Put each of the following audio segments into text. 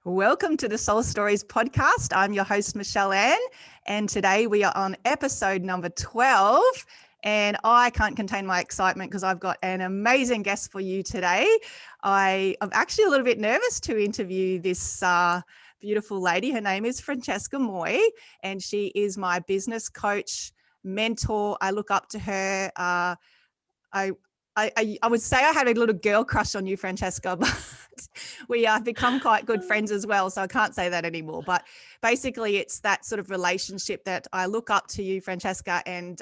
Welcome to the Soul Stories podcast. I'm your host, Michelle Ann, and today we are on episode number 12. And I can't contain my excitement because I've got an amazing guest for you today. I'm actually a little bit nervous to interview this beautiful lady. Her name is Francesca Moi, and she is my business coach, mentor. I look up to her. I would say I had a little girl crush on you, Francesca, but we have become quite good friends as well. So I can't say that anymore. But basically, it's that sort of relationship that I look up to you, Francesca, and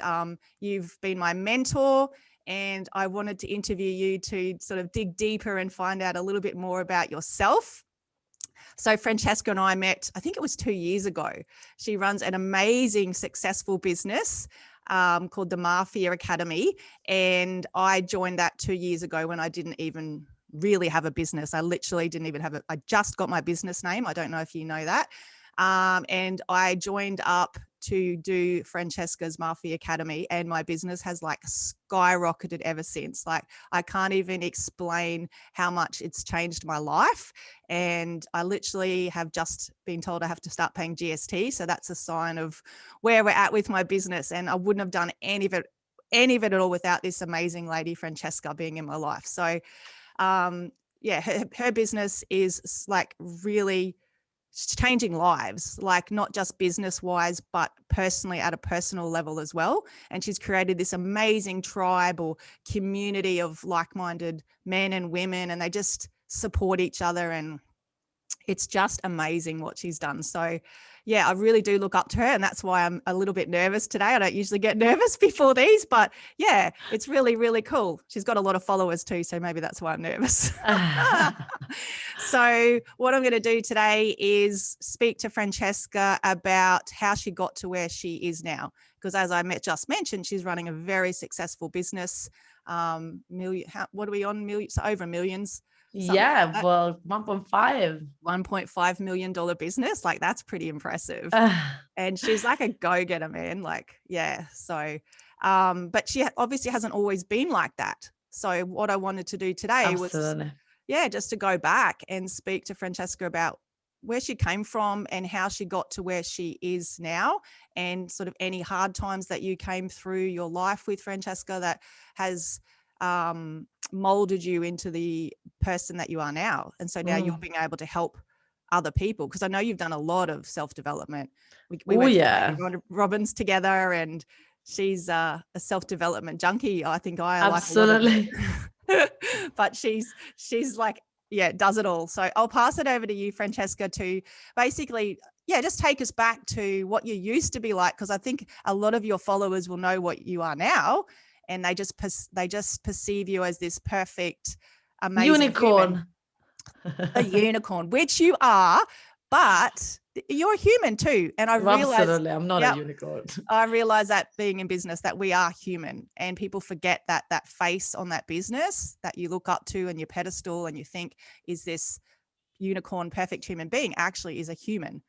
you've been my mentor. And I wanted to interview you to sort of dig deeper and find out a little bit more about yourself. So Francesca and I met, I think it was 2 years ago. She runs an amazing, successful business called the Mafia Academy. And I joined that 2 years ago when I didn't even really have a business. I literally didn't even have it. I just got my business name. I don't know if you know that. And I joined up to do Francesca's Mafia Academy, and my business has like skyrocketed ever since. Like, I can't even explain how much it's changed my life. And I literally have just been told I have to start paying GST. So that's a sign of where we're at with my business. And I wouldn't have done any of it at all without this amazing lady, Francesca, being in my life. So her business is like really changing lives, like not just business wise, but personally at a personal level as well. And she's created this amazing tribe or community of like-minded men and women, and they just support each other. And it's just amazing what she's done. So yeah, I really do look up to her, and that's why I'm a little bit nervous today. I don't usually get nervous before these, but yeah, it's really, really cool. She's got a lot of followers too, so maybe that's why I'm nervous. So what I'm going to do today is speak to Francesca about how she got to where she is now. Because as I just mentioned, she's running a very successful business. What are we on? So over millions. Yeah, like well, 1.5 million dollar business. Like, that's pretty impressive. And she's like a go-getter, man. Like, yeah. So, but she obviously hasn't always been like that. So what I wanted to do today was, just to go back and speak to Francesca about where she came from and how she got to where she is now, and sort of any hard times that you came through your life with, Francesca, that has molded you into the person that you are now. And so now you're being able to help other people, because I know you've done a lot of self-development. We went to Robbins together, and she's a self-development junkie. I think I absolutely like but she's like, yeah, does it all. So I'll pass it over to you, Francesca, to basically just take us back to what you used to be like, because I think a lot of your followers will know what you are now, and they just perceive you as this perfect, amazing unicorn. A unicorn, which you are, but you're a human too. And I realize, absolutely, I'm not a unicorn. I realize that being in business, that we are human, and people forget that face on that business that you look up to and your pedestal, and you think, is this unicorn perfect human being, actually is a human.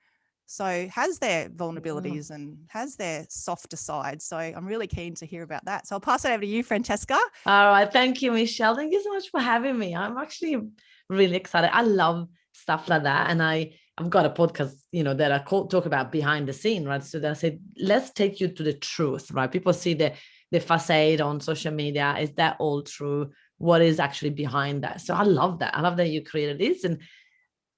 So has their vulnerabilities and has their softer side. So I'm really keen to hear about that. So I'll pass it over to you, Francesca. All right. Thank you, Michelle. Thank you so much for having me. I'm actually really excited. I love stuff like that. And I've got a podcast, that I talk about behind the scene, right? So that I said, let's take you to the truth, right? People see the facade on social media. Is that all true? What is actually behind that? So I love that. I love that you created this. And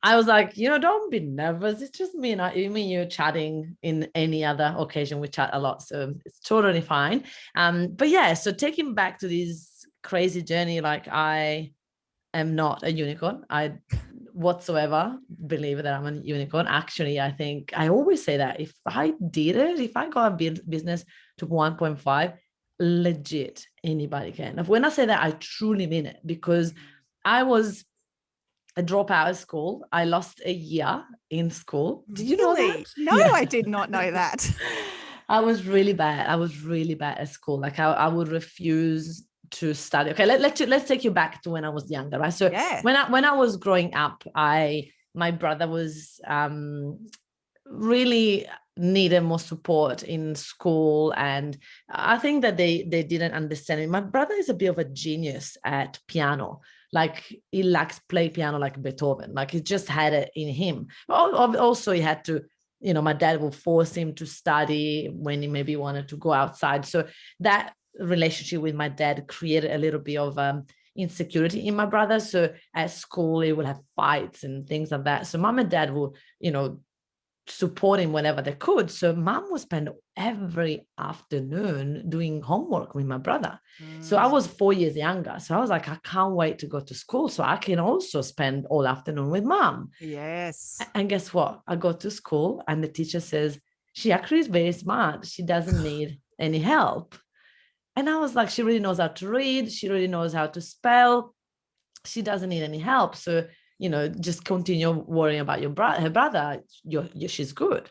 I was like, don't be nervous. It's just me and you chatting in any other occasion. We chat a lot, so it's totally fine. But yeah, so taking back to this crazy journey, like, I am not a unicorn. I whatsoever believe that I'm a unicorn. Actually, I think I always say that if I got a business to 1.5, legit, anybody can. When I say that, I truly mean it, because I was a dropout of school. I lost a year in school. Did you know that? No, yeah. I did not know that. I was really bad. At school. Like, I would refuse to study. Okay, let's take you back to when I was younger, right? So when I was growing up, my brother was really needed more support in school, and I think that they didn't understand it. My brother is a bit of a genius at piano. like he likes play piano like Beethoven, like he just had it in him. Also, he had to, my dad will force him to study when he maybe wanted to go outside. So that relationship with my dad created a little bit of insecurity in my brother. So at school, he would have fights and things like that. So mom and dad will, support him whenever they could. So mom would spend every afternoon doing homework with my brother. So I was 4 years younger. So I was like, I can't wait to go to school so I can also spend all afternoon with mom. Yes. And guess what? I go to school and the teacher says, she actually is very smart. She doesn't need any help. And I was like, she really knows how to read. She really knows how to spell. She doesn't need any help. So, just continue worrying about her brother. She's good.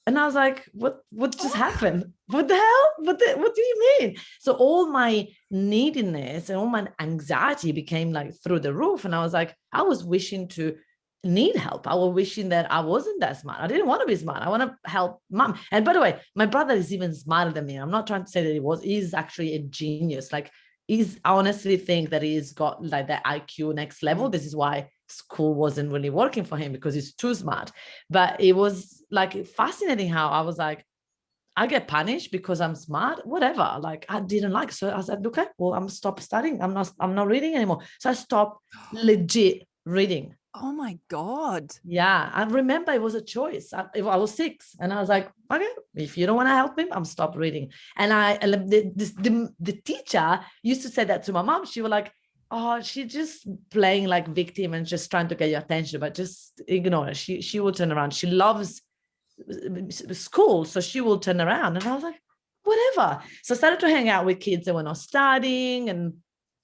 And I was like, what just happened? What the hell? What do you mean? So all my neediness and all my anxiety became like through the roof. And I was like, I was wishing to need help. I was wishing that I wasn't that smart. I didn't want to be smart. I want to help mom. And by the way, my brother is even smarter than me. I'm not trying to say that he's actually a genius. Like I honestly think that he's got like the IQ next level. This is why school wasn't really working for him, because he's too smart. But it was like fascinating how I was like, I get punished because I'm smart, whatever. Like I didn't like it. So I said, okay, well, I'm stop studying. I'm not reading anymore. So I stopped legit reading. Oh my God. Yeah. I remember it was a choice. I was 6 and I was like, okay, if you don't want to help me, I'm stop reading. And the teacher used to say that to my mom. She was like, oh, she's just playing like victim and just trying to get your attention, but just ignore her. She will turn around. She loves school, so she will turn around. And I was like, whatever. So I started to hang out with kids that were not studying, and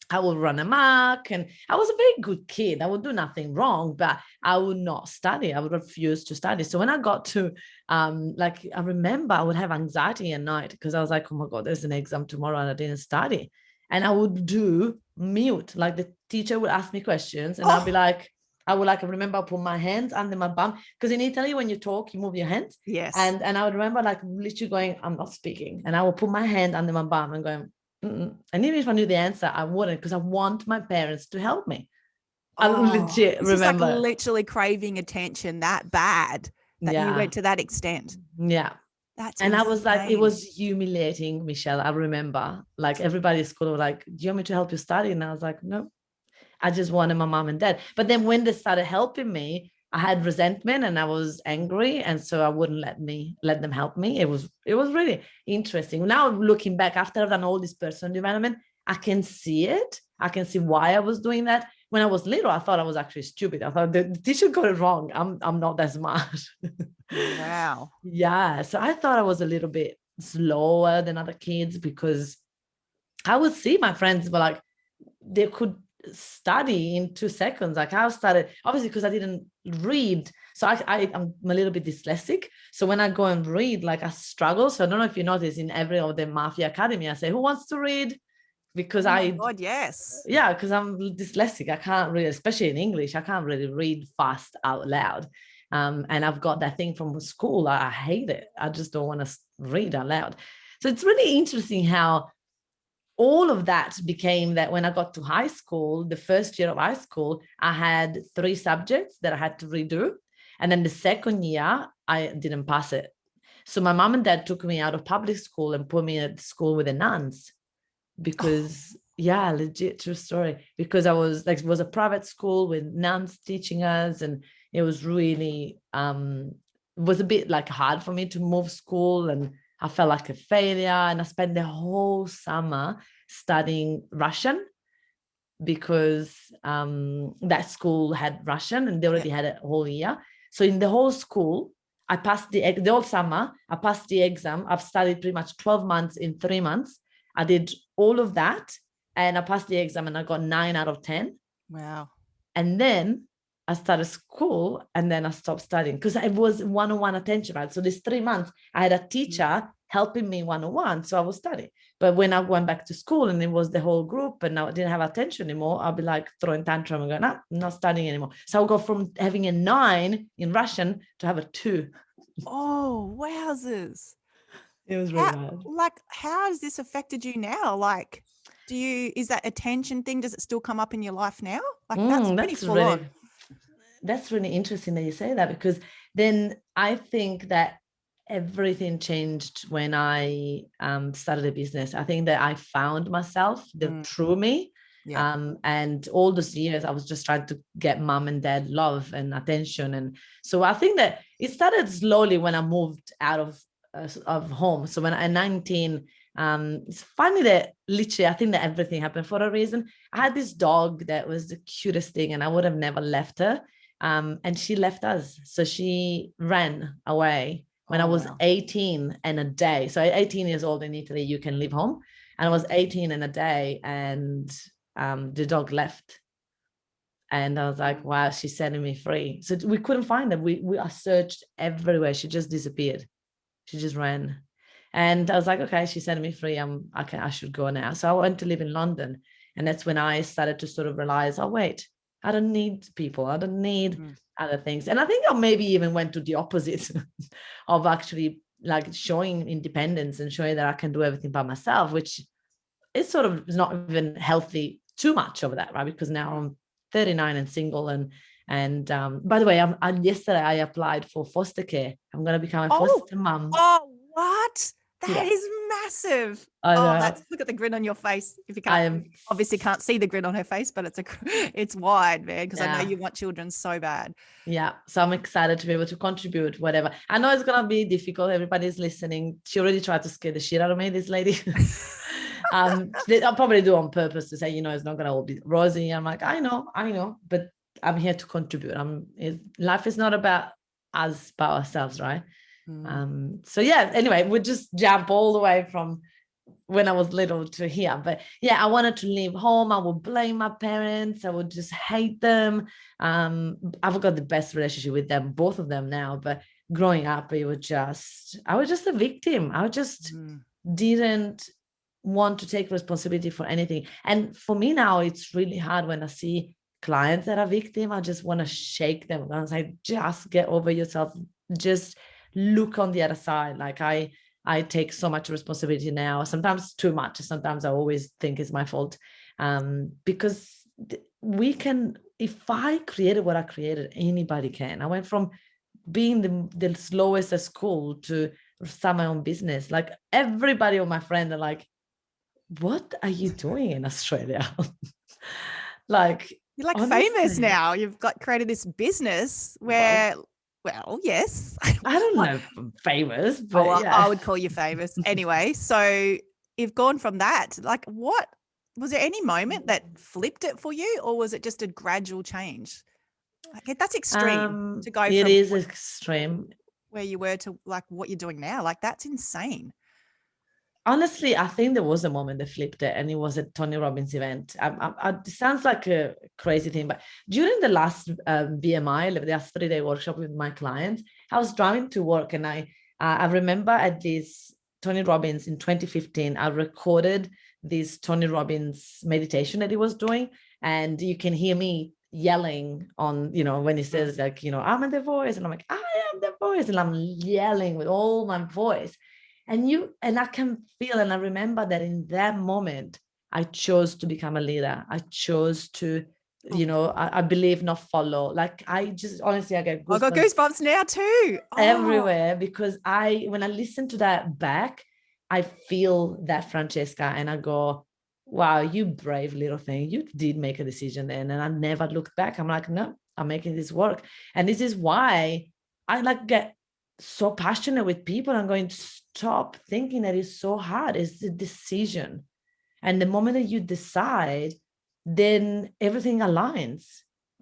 I would run amok. And I was a very good kid. I would do nothing wrong, but I would not study. I would refuse to study. So when I got to I remember I would have anxiety at night because I was like, oh my God, there's an exam tomorrow and I didn't study. And I would do mute. Like the teacher would ask me questions and I'd be like, I remember I put my hands under my bum, because in Italy, when you talk, you move your hands. Yes. And I would remember like literally going, I'm not speaking. And I would put my hand under my bum and going, mm-mm. And even if I knew the answer, I wouldn't, because I want my parents to help me. I legit remember. It's like literally craving attention that bad that you went to that extent. Yeah. That's and insane. I was like, it was humiliating, Michelle. I remember like everybody at school was like, do you want me to help you study? And I was like, no, I just wanted my mom and dad. But then when they started helping me, I had resentment and I was angry. And so I wouldn't let them help me. It was really interesting. Now looking back, after I've done all this personal development, I can see it. I can see why I was doing that. When I was little, I thought I was actually stupid. I thought the teacher got it wrong. I'm not that smart. Wow. Yeah. So I thought I was a little bit slower than other kids, because I would see my friends were like, they could study in 2 seconds. Like I started, obviously, because I didn't read. So I'm a little bit dyslexic. So when I go and read, like I struggle. So I don't know if you notice, in every of the Mafia Academy, I say, who wants to read? Because God, yes. Yeah, because I'm dyslexic. I can't read, especially in English. I can't really read fast out loud. And I've got that thing from school. I hate it. I just don't want to read out loud. So it's really interesting how all of that became that when I got to high school, the first year of high school, I had 3 subjects that I had to redo. And then the second year, I didn't pass it. So my mom and dad took me out of public school and put me at school with the nuns, because yeah, legit true story. Because I was like, it was a private school with nuns teaching us, and it was really it was a bit like hard for me to move school, and I felt like a failure. And I spent the whole summer studying Russian, because that school had Russian and they already had a whole year. So in the whole school, I passed the whole summer, I passed the exam. I've studied pretty much 12 months in 3 months. I did all of that and I passed the exam and I got 9 out of 10. Wow. And then I started school and then I stopped studying because it was one-on-one attention, right? So this 3 months, I had a teacher helping me one-on-one. So I was studying. But when I went back to school and it was the whole group and I didn't have attention anymore, I'll be like throwing tantrum and going, no, I'm not studying anymore. So I'll go from having a 9 in Russian to have a 2. Oh, wowzers. It was really bad. Like, how has this affected you now? Like, is that attention thing, does it still come up in your life now? Like that's pretty full on. That's really interesting that you say that, because then I think that everything changed when I started a business. I think that I found myself, the true me. Yeah. And all those years I was just trying to get mom and dad love and attention. And so I think that it started slowly when I moved out of home. So when I'm 19, it's funny that literally I think that everything happened for a reason. I had this dog that was the cutest thing, and I would have never left her. And she left us. So she ran away when I was 18 and a day. So 18 years old in Italy, you can leave home. And I was 18 and a day, and the dog left. And I was like, wow, she's setting me free. So we couldn't find her. We searched everywhere. She just disappeared. She just ran. And I was like, okay, she set me free. I should go now. So I went to live in London. And that's when I started to sort of realize, oh, wait, I don't need people. I don't need other things. And I think I maybe even went to the opposite of actually like showing independence and showing that I can do everything by myself, which is sort of not even healthy too much of that, right? Because now I'm 39 and single. And by the way, yesterday I applied for foster care. I'm going to become a foster mum. Oh, what? That is massive. Look at the grin on your face. If you can't, obviously can't see the grin on her face, but it's wide, man, because I know you want children so bad. Yeah. So I'm excited to be able to contribute, whatever. I know it's going to be difficult. Everybody's listening. She already tried to scare the shit out of me, this lady. I'll probably do on purpose to say, it's not going to all be rosy. I'm like, I know, but I'm here to contribute. Life is not about us by ourselves, right? So yeah, anyway, we'll just jump all the way from when I was little to here. But yeah, I wanted to leave home. I would blame my parents. I would just hate them. I've got the best relationship with them, both of them now. But growing up, I was just a victim. I just didn't want to take responsibility for anything. And for me now, it's really hard when I see clients that are victim. I just want to shake them. I was like, just get over yourself. Just look on the other side. Like I take so much responsibility now, sometimes too much. Sometimes I always think it's my fault, because if I created what I created, anybody can. I went from being the slowest at school to start my own business. Like everybody of my friends are like, what are you doing in Australia? Like, you're like honestly, famous now. You've created this business where, well, yes. I don't know if I'm famous, but yeah. I would call you famous. Anyway, so you've gone from that. Like, what was there any moment that flipped it for you, or was it just a gradual change? Like, that's extreme to go from. It is extreme. Where you were to like what you're doing now. Like, that's insane. Honestly, I think there was a moment that flipped it, and it was a Tony Robbins event. It sounds like a crazy thing, but during the last BMI, the last 3-day workshop with my clients, I was driving to work, and I remember at this Tony Robbins in 2015, I recorded this Tony Robbins meditation that he was doing, and you can hear me yelling on, when he says like, I'm the voice, and I'm like, I am the voice, and I'm yelling with all my voice. And I can feel, and I remember that in that moment, I chose to become a leader. I chose to, I believe, not follow. Like I just, honestly, I get goosebumps. I got goosebumps now too. Everywhere, because when I listen to that back, I feel that Francesca, and I go, wow, you brave little thing. You did make a decision then. And I never looked back. I'm like, no, I'm making this work. And this is why I get so passionate with people. I'm going to stop thinking that it's so hard. It's the decision. And the moment that you decide, then everything aligns.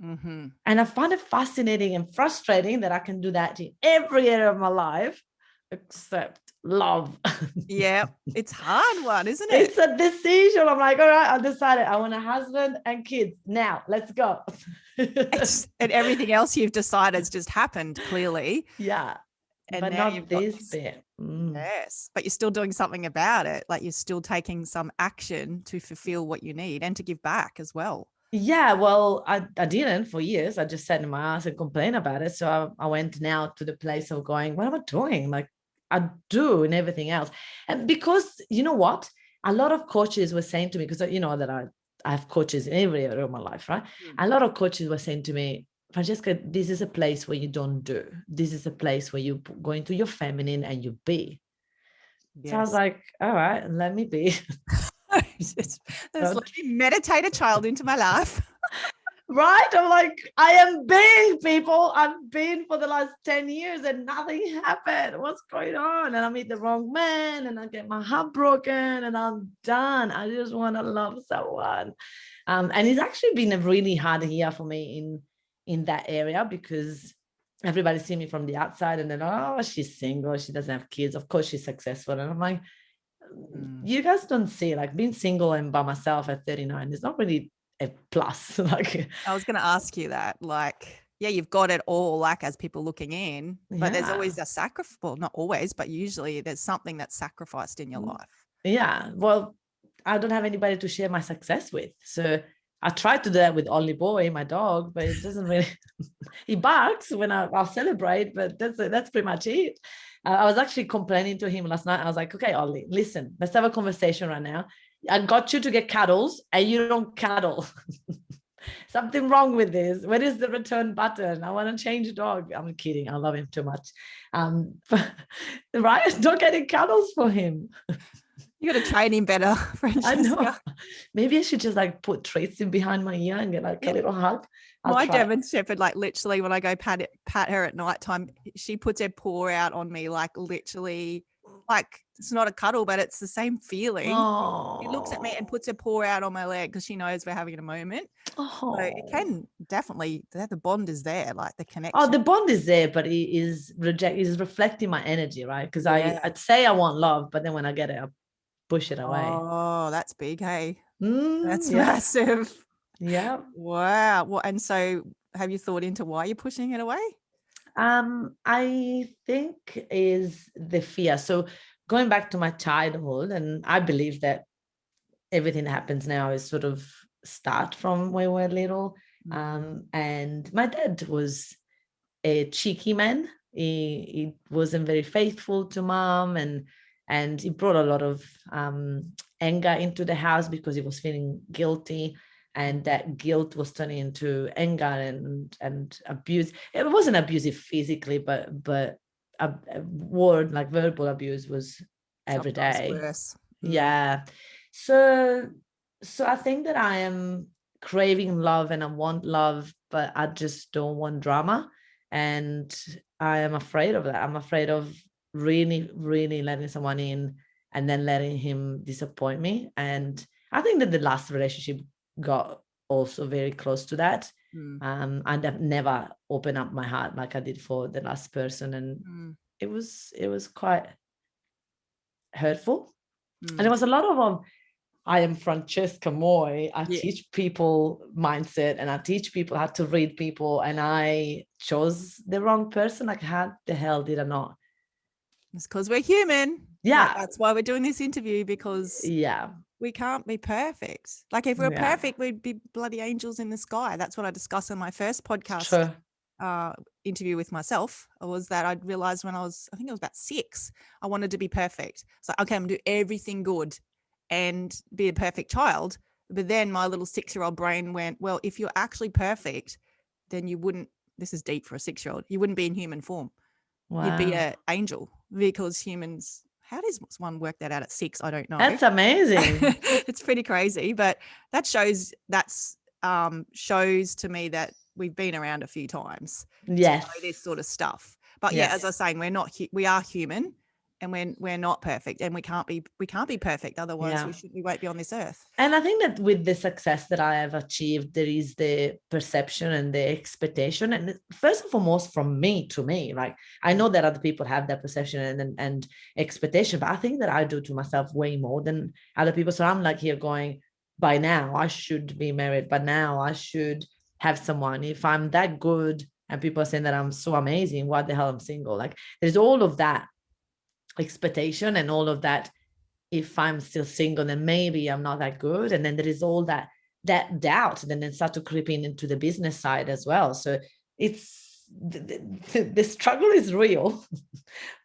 Mm-hmm. And I find it fascinating and frustrating that I can do that in every area of my life, except love. Yeah, it's a hard one, isn't it? It's a decision. I'm like, all right, I've decided I want a husband and kids. Now, let's go. And everything else you've decided has just happened, clearly. Yeah. And but now not this bit. Yes, but you're still doing something about it. Like you're still taking some action to fulfill what you need and to give back as well. Yeah, well, I didn't for years. I just sat in my ass and complained about it. So I went now to the place of going, what am I doing? Like I do in everything else. And because you know what? a lot of coaches were saying to me, because you know that I have coaches in every area of my life, right? A lot of coaches were saying to me, Francesca, this is a place where you don't do. This is a place where you go into your feminine and you be. Yes. So I was like, all right, let me be. Let's let me meditate a child into my life. Right? I'm like, I am being, people. I've been for the last 10 years and nothing happened. What's going on? And I meet the wrong man and I get my heart broken and I'm done. I just want to love someone. And it's actually been a really hard year for me in that area, because everybody see me from the outside and then, oh, she's single, she doesn't have kids, of course she's successful. And I'm like, you guys don't see, like, being single and by myself at 39 is not really a plus. Like, I was going to ask you that, like, yeah, you've got it all, like, as people looking in, but there's always a sacrifice. Well, not always, but usually there's something that's sacrificed in your life. Yeah. Well, I don't have anybody to share my success with. So I tried to do that with Ollie Boy, my dog, but it doesn't really, he barks when I'll celebrate, but that's pretty much it. I was actually complaining to him last night. I was like, okay, Ollie, listen, let's have a conversation right now. I got you to get cuddles and you don't cuddle. Something wrong with this. Where is the return button? I want to change the dog. I'm kidding. I love him too much. Right? Don't get any cuddles for him. You got to train him better, Francesca. I know. Maybe I should just like put treats in behind my ear and get like a little hug. My German Shepherd, like, literally when I go pat her at nighttime, she puts her paw out on me, like, literally, like, it's not a cuddle, but it's the same feeling. She looks at me and puts her paw out on my leg because she knows we're having a moment. So it can definitely, the bond is there, like the connection. Oh, the bond is there, but it is reflecting my energy, right? Because I'd say I want love, but then when I get it, I push it away. Oh, that's big, hey. That's massive. Yeah. Wow. Well, and so have you thought into why you're pushing it away? I think is the fear. So going back to my childhood, and I believe that everything that happens now is sort of start from when we were little. And my dad was a cheeky man. He wasn't very faithful to mom, and he brought a lot of anger into the house because he was feeling guilty, and that guilt was turning into anger and abuse. It wasn't abusive physically, but a word like verbal abuse was every day. Worse. Yeah. So I think that I am craving love and I want love, but I just don't want drama. And I am afraid of that. I'm afraid of really, really letting someone in and then letting him disappoint me. And I think that the last relationship got also very close to that. I've never opened up my heart like I did for the last person. And it was quite hurtful. And there was a lot of I am Francesca Moi. I teach people mindset and I teach people how to read people, and I chose the wrong person. Like, how the hell did I not? It's because we're human. Yeah. Like, that's why we're doing this interview, because we can't be perfect. Like, if we're perfect, we'd be bloody angels in the sky. That's what I discussed in my first podcast interview with myself, was that I'd realized when I think I was about 6, I wanted to be perfect. It's like, okay, I'm gonna do everything good and be a perfect child. But then my little 6-year-old brain went, well, if you're actually perfect, then you wouldn't, this is deep for a 6-year-old, you wouldn't be in human form. Wow. You'd be an angel, because humans, how does one work that out at 6? I don't know. That's amazing. It's pretty crazy, but that shows to me that we've been around a few times. Yes. To know this sort of stuff. But yeah, as I was saying, we are human. And we're not perfect, and we can't be perfect. Otherwise, we won't be on this earth. And I think that with the success that I have achieved, there is the perception and the expectation. And first and foremost, from me to me, like, I know that other people have that perception and expectation, but I think that I do to myself way more than other people. So I'm like here going, by now I should be married. By now I should have someone. If I'm that good and people are saying that I'm so amazing, why the hell I'm single? Like, there's all of that expectation and all of that. If I'm still single, then maybe I'm not that good. And then there is all that doubt, and then start to creep into the business side as well. So it's the struggle is real.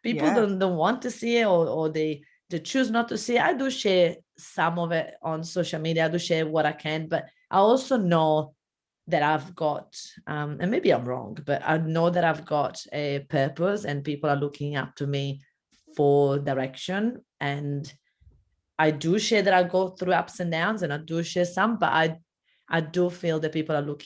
People don't want to see it, or they they choose not to see. I do share some of it on social media. I do share what I can, but I also know that I've got, and maybe I'm wrong, but I know that I've got a purpose and people are looking up to me for direction. And I do share that I go through ups and downs, and I do share some, but I do feel that people are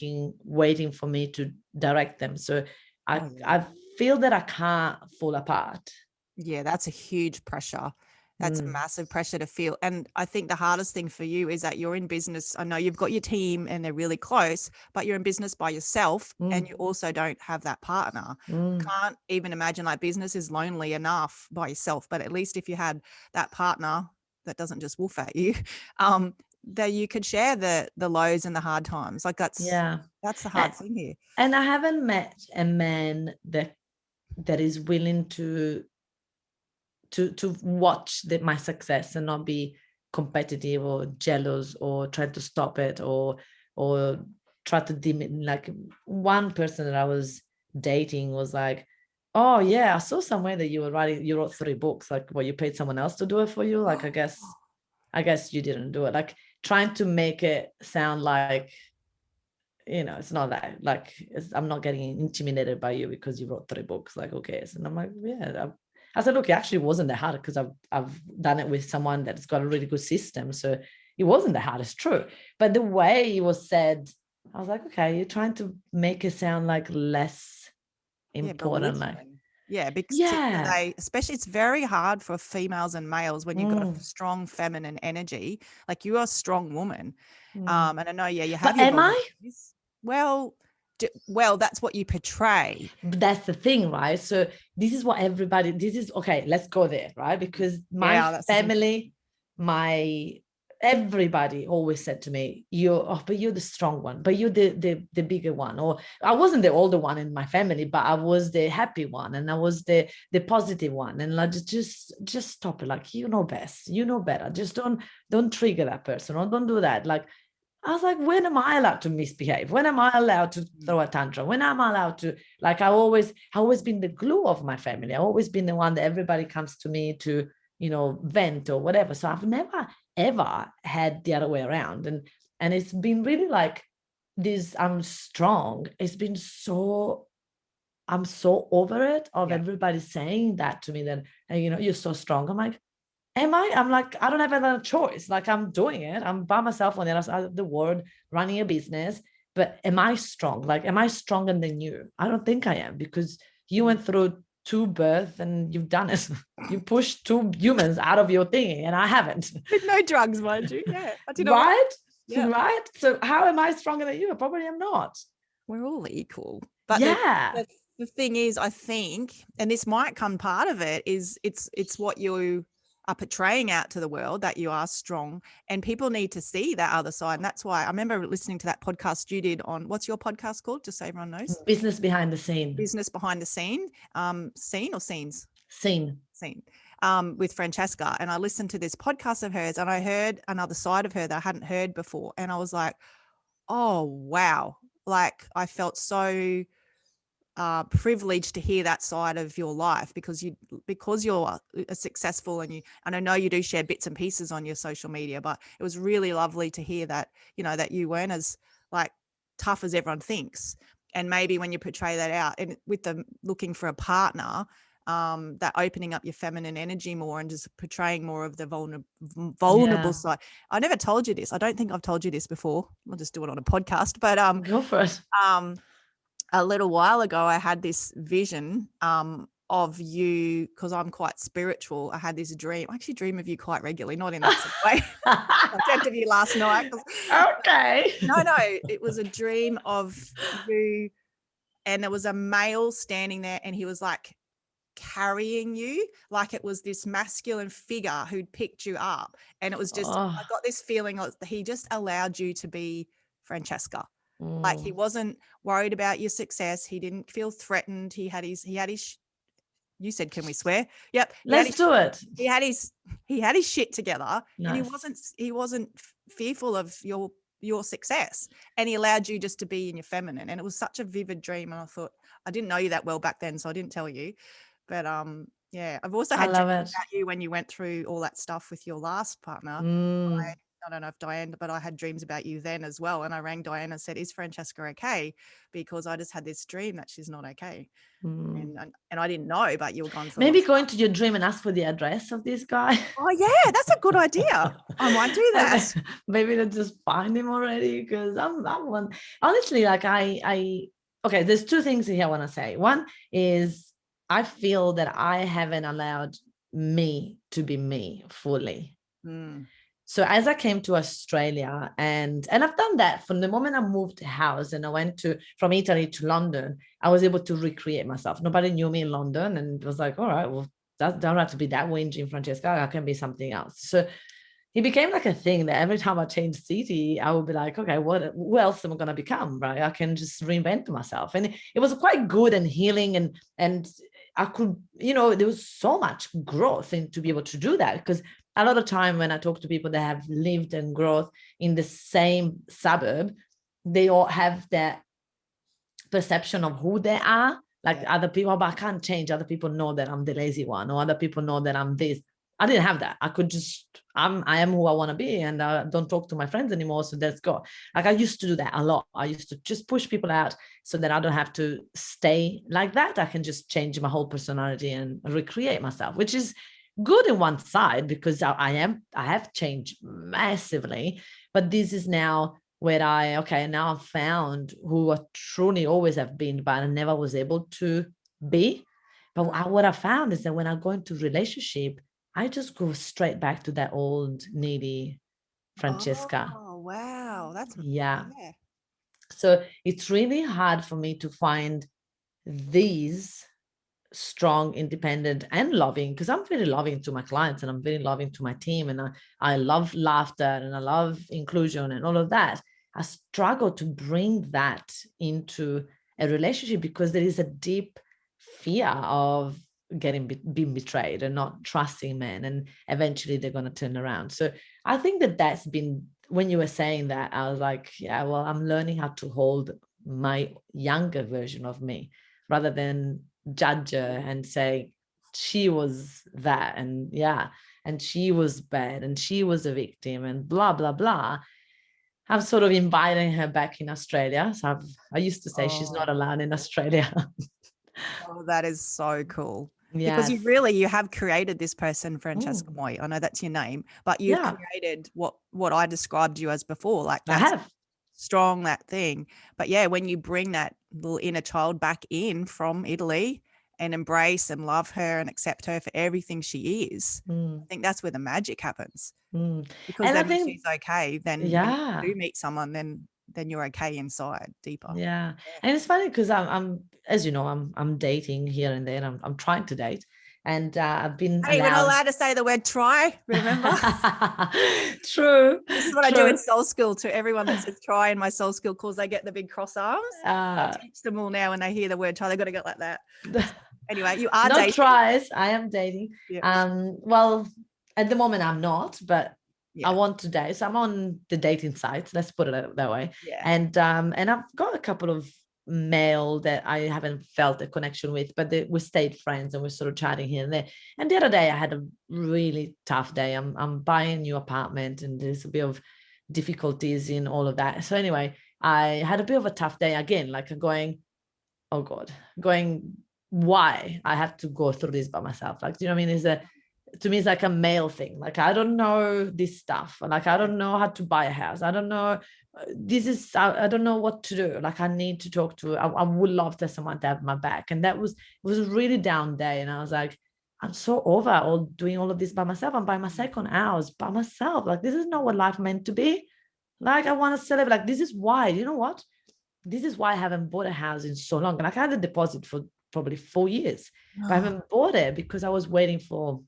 waiting for me to direct them. So I feel that I can't fall apart. Yeah, that's a huge pressure. That's a massive pressure to feel. And I think the hardest thing for you is that you're in business. I know you've got your team and they're really close, but you're in business by yourself and you also don't have that partner. Can't even imagine, like, business is lonely enough by yourself, but at least if you had that partner that doesn't just woof at you, that you could share the lows and the hard times. Like that's the hard thing here. And I haven't met a man that is willing to watch my success and not be competitive or jealous or try to stop it or try to dim it. Like, one person that I was dating was like, oh yeah, I saw somewhere that you wrote 3 books. Like, what, you paid someone else to do it for you? Like, I guess you didn't do it. Like, trying to make it sound like, it's not that, like, I'm not getting intimidated by you because you wrote 3 books. Like, okay. And I'm like, yeah. I said, look, it actually wasn't that hard because I've done it with someone that's got a really good system. So it wasn't that hard. It's true. But the way it was said, I was like, okay, you're trying to make it sound like less important. Because today, especially, it's very hard for females and males when you've got a strong feminine energy. Like, you are a strong woman. And I know, you have. But am I? Well, that's what you portray. That's the thing, right? So this is what okay, let's go there, right? Because my family, everybody always said to me, but you're the strong one, but you're the bigger one. Or I wasn't the older one in my family, but I was the happy one, and I was the positive one. And like, just stop it. Like, you know best, you know better. Just don't trigger that person, or don't do that. Like, I was like, when am I allowed to misbehave? When am I allowed to throw a tantrum? When am I allowed to, like, I always been the glue of my family. I've always been the one that everybody comes to me to, vent or whatever. So I've never, ever had the other way around. And it's been really like this, I'm strong. It's been I'm so over it of everybody saying that to me, that, you're so strong. I'm like, am I? I'm like, I don't have another choice. Like, I'm doing it. I'm by myself on the other side of the world, running a business. But am I strong? Like, am I stronger than you? I don't think I am, because you went through 2 births and you've done it. You pushed 2 humans out of your thingy, and I haven't. With no drugs, mind you. Yeah. Right? Yeah. Right? So how am I stronger than you? I probably am not. We're all equal. But the thing is, I think, and this might come part of it, is it's what you are portraying out to the world, that you are strong, and people need to see that other side. And that's why I remember listening to that podcast you did on, what's your podcast called, just so everyone knows? Business Behind the Scene. Business Behind the Scene. Scene or scenes? Scene. With Francesca. And I listened to this podcast of hers, and I heard another side of her that I hadn't heard before. And I was like, oh, wow. Like, I felt so privileged to hear that side of your life, because you're successful, and I know you do share bits and pieces on your social media, but it was really lovely to hear that, that you weren't as, like, tough as everyone thinks. And maybe when you portray that out, and with them looking for a partner, that opening up your feminine energy more and just portraying more of the vulnerable side. I never told you this. I don't think I've told you this before. I'll just do it on a podcast, but go for it. A little while ago, I had this vision of you, because I'm quite spiritual. I had this dream. I actually dream of you quite regularly, not in that sort of way. I dreamt of you last night. Okay. No, it was a dream of you, and there was a male standing there, and he was like carrying you, like it was this masculine figure who'd picked you up. And it was just, I got this feeling like he just allowed you to be Francesca. Like, he wasn't worried about your success. He didn't feel threatened. He had his you said, can we swear? Yep. Let's do it. He had his shit together. Nice. And he wasn't fearful of your success, and he allowed you just to be in your feminine. And it was such a vivid dream. And I thought, I didn't know you that well back then, so I didn't tell you, but Yeah. I've also I had love dreams it. about you when you went through all that stuff with your last partner. Mm, I don't know if Diane, but I had dreams about you then as well. And I rang Diane and said, "Is Francesca okay?" Because I just had this dream that she's not okay. mm. And I didn't know, but you were gone through a lot Maybe of go stuff. into your dream and ask for the address of this guy. Oh yeah, that's a good idea. I might do And that. maybe they'll just find him already, because I'm one. Honestly, like okay, there's two things here I want to say. One is I feel that I haven't allowed me to be me fully. Mm. So as I came to Australia, and I've done that from the moment I moved house and I went to from Italy to London, I was able to recreate myself. Nobody knew me in London, and it was like, all right, well, that don't have to be that whinging Francesca. I can be something else. So it became like a thing that every time I changed city, I would be like, okay, who else am I gonna become? Right? I can just reinvent myself. And it was quite good and healing, and I could, there was so much growth in to be able to do that, because a lot of time when I talk to people that have lived and growth in the same suburb, they all have that perception of who they are. Like other people, but I can't change. Other people know that I'm the lazy one, or other people know that I'm this. I didn't have that. I could just, I am who I want to be, and I don't talk to my friends anymore. So let's go. Like I used to do that a lot. I used to just push people out so that I don't have to stay like that. I can just change my whole personality and recreate myself, which is good in one side, because I have changed massively. But this is now where now I've found who I truly always have been, but I never was able to be. But what I found is that when I go into relationship, I just go straight back to that old needy Francesca. Oh wow, that's Yeah. yeah. So it's really hard for me to find these strong, independent, and loving, because I'm very loving to my clients and I'm very loving to my team, and I love laughter and I love inclusion and all of that. I struggle to bring that into a relationship because there is a deep fear of being betrayed and not trusting men, and eventually they're going to turn around. So I think that's been, when you were saying that, I was like, yeah, well, I'm learning how to hold my younger version of me rather than judge her and say she was that, and she was bad and she was a victim and blah blah blah. I'm sort of inviting her back in Australia. So I used to say she's not allowed in Australia. Oh, that is so cool. Because Yes. you have created this person, Francesca Mm. Moi. I know that's your name, but you've Yeah, created what I described you as before, like I that's have. strong, that thing. But yeah, when you bring that little inner child back in from Italy and embrace and love her and accept her for everything she is, I Mm. think that's where the magic happens. Mm. Because And I then when think, she's okay, then when yeah. you do meet someone, then you're okay inside deeper. Yeah. Yeah. And it's funny because I'm, as you know, I'm dating here and there. I'm trying to date, and I've been Hey, we're not allowed. allowed to say the word try, remember? True, This is what I do in true. soul school to everyone that says try in my soul school calls. They get the big cross arms. I Uh, teach them all now when they hear the word try, they got to go like that. Anyway, you are not dating. tries. I am dating. Yeah. Well, at the moment I'm not, but I Yeah. want to date. So I'm on the dating sites. Let's put it that way. Yeah. And I've got a couple of male that I haven't felt a connection with, but we stayed friends and we're sort of chatting here and there. And the other day I had a really tough day. I'm buying a new apartment and there's a bit of difficulties in all of that. So anyway, I had a bit of a tough day again, like going, oh God, going, why I have to go through this by myself? Like, do you know what I mean? To me, it's like a male thing. Like, I don't know this stuff. Like, I don't know how to buy a house. I don't know. I don't know what to do. Like, I need to talk to, I would love to have someone to have my back. And it was a really down day. And I was like, I'm so over doing all of this by myself. I'm by my second house by myself. Like, this is not what life meant to be. Like, I want to celebrate. Like, this is why, you know what? This is why I haven't bought a house in so long. Like I had a deposit for probably 4 years, but I haven't bought it because I was waiting for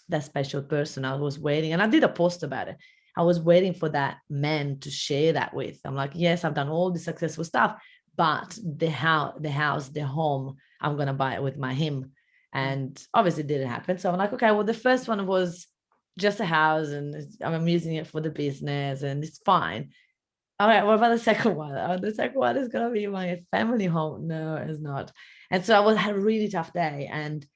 that special person. I was waiting, and I did a post about it. I was waiting for that man to share that with. I'm like, yes, I've done all the successful stuff, but the house, the home, I'm gonna buy it with my him. And obviously it didn't happen. So I'm like, okay, well, the first one was just a house and I'm using it for the business and it's fine. All right, what about the second one? Oh, the second one is gonna be my family home. No, it's not. And so had a really tough day. And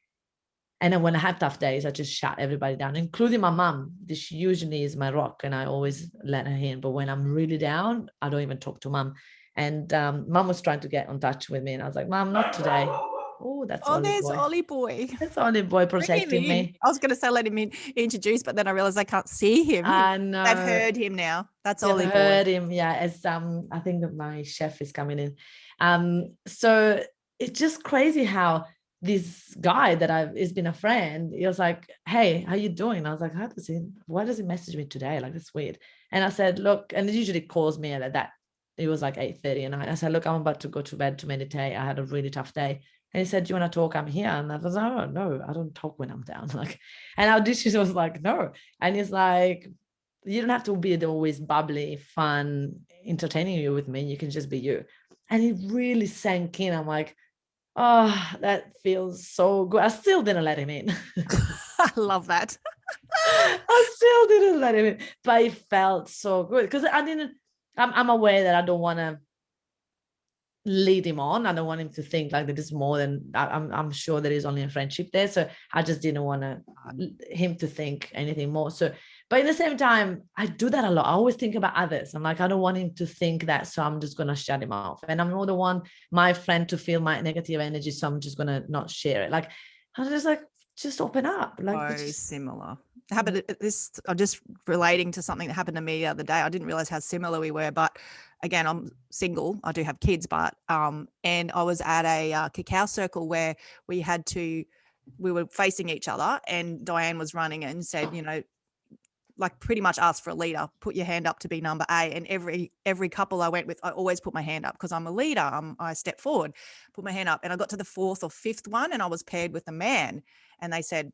And then when I have tough days, I just shut everybody down, including my mum. She usually is my rock and I always let her in. But when I'm really down, I don't even talk to mum. And mum was trying to get in touch with me. And I was like, Mum, not today. Oh, that's Ollie there's boy. Ollie boy. That's Ollie boy Bring him protecting in. me. I was going to say let him in, introduce, but then I realized I can't see him. I know. They've heard him now. That's They've Ollie heard boy. him. Yeah, as I think that my chef is coming in. So it's just crazy how this guy that has been a friend, he was like, hey, how you doing? I was like, why does he message me today? Like, it's weird. And I said, look, and he usually calls me at that. It was like 8:30 and I said, look, I'm about to go to bed to meditate. I had a really tough day. And he said, do you want to talk? I'm here. And I was like, oh, no, I don't talk when I'm down. Like, and our dishes was like, no. And he's like, you don't have to be always bubbly, fun, entertaining you with me. You can just be you. And it really sank in. I'm like, oh, that feels so good. I still didn't let him in. I love that. I still didn't let him in, but it felt so good because I'm aware that I don't want to lead him on. I don't want him to think like that is more than I'm sure there is only a friendship there. So I just didn't want him to think anything more. So, but at the same time, I do that a lot. I always think about others. I'm like, I don't want him to think that, so I'm just going to shut him off. And I'm not the one, my friend, to feel my negative energy, so I'm just going to not share it. Like, I'm just like, just open up. Like, Similar. I'm just relating to something that happened to me the other day. I didn't realize how similar we were, but again, I'm single. I do have kids, but and I was at a cacao circle where we were facing each other, and Diane was running and said, like pretty much asked for a leader, put your hand up to be number A. And every couple I went with, I always put my hand up because I'm a leader. I step forward, put my hand up, and I got to the fourth or fifth one, and I was paired with a man, and they said,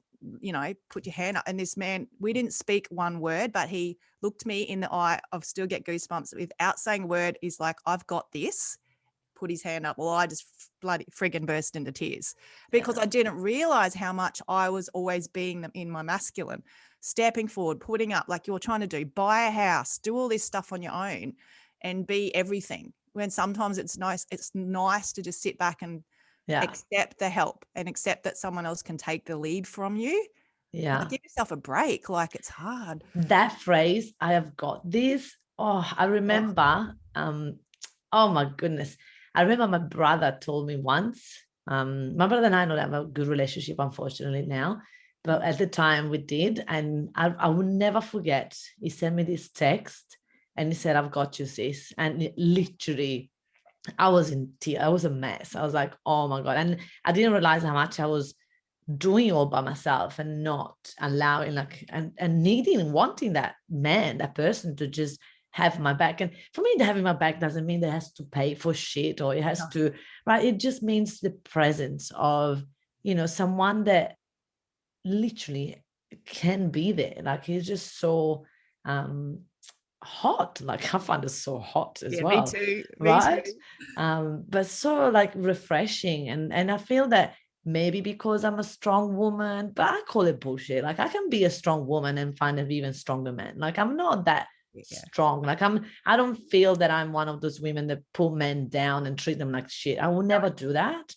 put your hand up. And this man, we didn't speak one word, but he looked me in the eye. I still get goosebumps without saying a word. He's like, I've got this. Put his hand up. Well, I just bloody friggin' burst into tears because I didn't realize how much I was always being in my masculine, stepping forward, putting up like you're trying to do, buy a house, do all this stuff on your own and be everything. When sometimes it's nice to just sit back and accept the help and accept that someone else can take the lead from you. Yeah. Like, give yourself a break. Like, it's hard. That phrase, I have got this. Oh, I remember. Oh my goodness. I remember my brother told me once. My brother and I don't have a good relationship, unfortunately, now. But at the time we did. And I will never forget. He sent me this text and he said, I've got you, sis. And literally, I was in tears. I was a mess. I was like, oh my God. And I didn't realize how much I was doing it all by myself and not allowing and needing, wanting that man, that person to just have my back. And for me, having my back doesn't mean that it has to pay for shit or it has to, right? It just means the presence of, someone that literally can be there. Like, he's just so hot. Like, I find it so hot as well. Me too. Right. But so like refreshing. And I feel that maybe because I'm a strong woman, but I call it bullshit. Like, I can be a strong woman and find an even stronger man. Like, I'm not that strong. Like, I don't feel that I'm one of those women that pull men down and treat them like shit. I will never do that.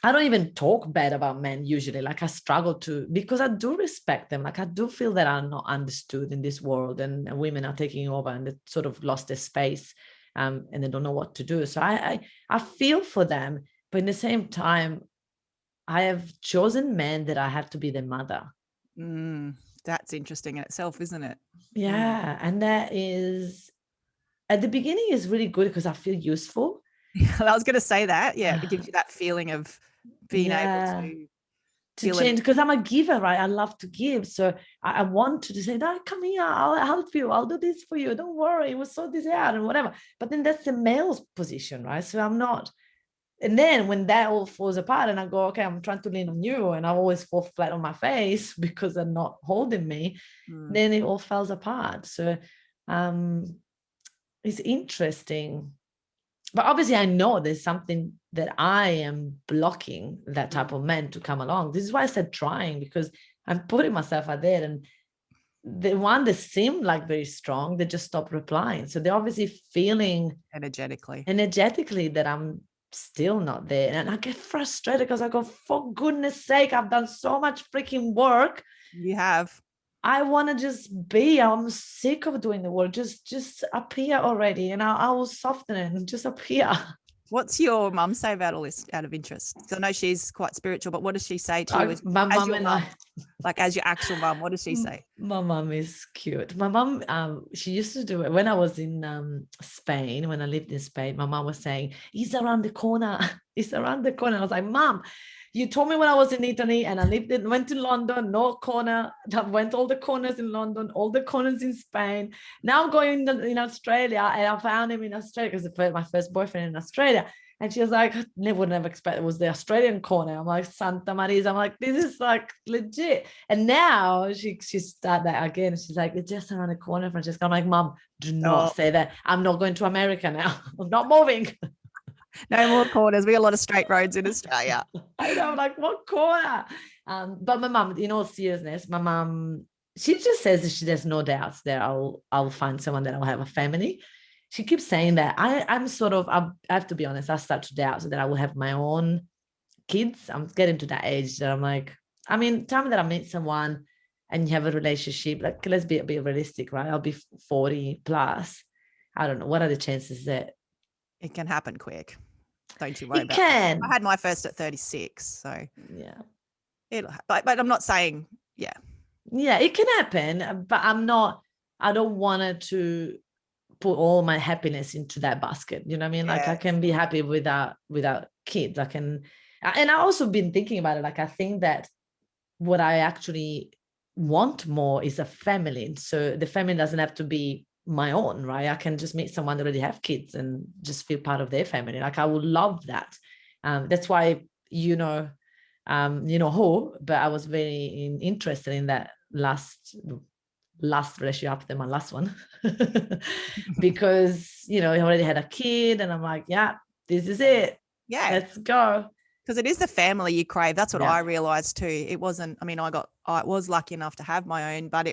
I don't even talk bad about men usually. Like, I struggle to, because I do respect them. Like, I do feel that I'm not understood in this world, and women are taking over and they sort of lost their space, and they don't know what to do. So I feel for them, but in the same time, I have chosen men that I have to be their mother. That's interesting in itself, isn't it? Yeah. And that is, at the beginning, is really good because I feel useful. I was going to say that. Yeah. It gives you that feeling of being able to change, because I'm a giver, right? I love to give. So I want to say, no, come here, I'll help you. I'll do this for you. Don't worry. It was so this out and whatever. But then that's the male's position, right? So I'm not. And then when that all falls apart and I go, okay, I'm trying to lean on you, and I always fall flat on my face because they're not holding me, then it all falls apart. So it's interesting. But obviously I know there's something that I am blocking that type of man to come along. This is why I said trying, because I'm putting myself out there, and the one that seemed like very strong, they just stopped replying. So they're obviously feeling energetically that I'm still not there. And I get frustrated because I go, for goodness sake, I've done so much freaking work. You have. I want to just be. I'm sick of doing the work. Just appear already, and I will soften it and just appear. What's your mum say about all this, out of interest? Because I know she's quite spiritual, but what does she say to you My as mum your and mum? Like as your actual mum, what does she say? My mum is cute. My mum, she used to do it when I was in Spain. When I lived in Spain, my mum was saying, "He's around the corner. He's around the corner." I was like, "Mum, you told me when I was in Italy and I went to London, no corner. I went all the corners in London, all the corners in Spain. Now I'm going in Australia, and I found him in Australia because my first boyfriend in Australia." And she was like, would never expect it was the Australian corner. I'm like, Santa Marisa. I'm like, this is like legit. And now she started that again. She's like, it's just around the corner, Francesca. I'm like, Mum, do not say that. I'm not going to America now. I'm not moving. No more corners. We got a lot of straight roads in Australia. I know, like, what corner? But my mum, in all seriousness, my mum, she just says that there's no doubts that I'll find someone that I'll have a family. She keeps saying that. I'm sort of, I have to be honest, I start to doubt that I will have my own kids. I'm getting to that age that I'm like, I mean, time that I meet someone and you have a relationship, like, let's be a bit realistic, right? I'll be 40 plus. I don't know. What are the chances that it can happen quick? Don't you worry about it. I had my first at 36. So yeah. But I'm not saying, yeah. Yeah, it can happen, but I don't want it to put all my happiness into that basket. You know what I mean? Yeah. Like, I can be happy without kids. I can, and I also been thinking about it. Like, I think that what I actually want more is a family. So the family doesn't have to be my own, right? I can just meet someone that already have kids and just feel part of their family. Like, I would love that. That's why, you know who, but I was very interested in that last relationship after my last one because he already had a kid and I'm like, yeah, this is it. Yeah, let's go. Because it is the family you crave. That's what I realized too. It wasn't, I mean, I was lucky enough to have my own, but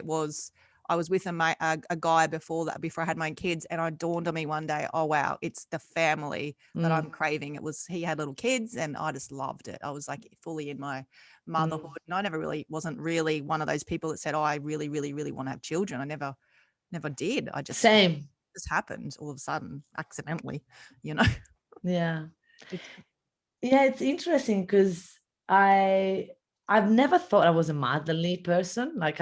I was with a guy before I had my own kids, and it dawned on me one day, oh wow, it's the family that I'm craving. He had little kids and I just loved it. I was like fully in my motherhood. And I wasn't really one of those people that said, oh, I really, really, really want to have children. I never did. I just just happened all of a sudden, accidentally, Yeah. Yeah, it's interesting because I've never thought I was a motherly person. Like,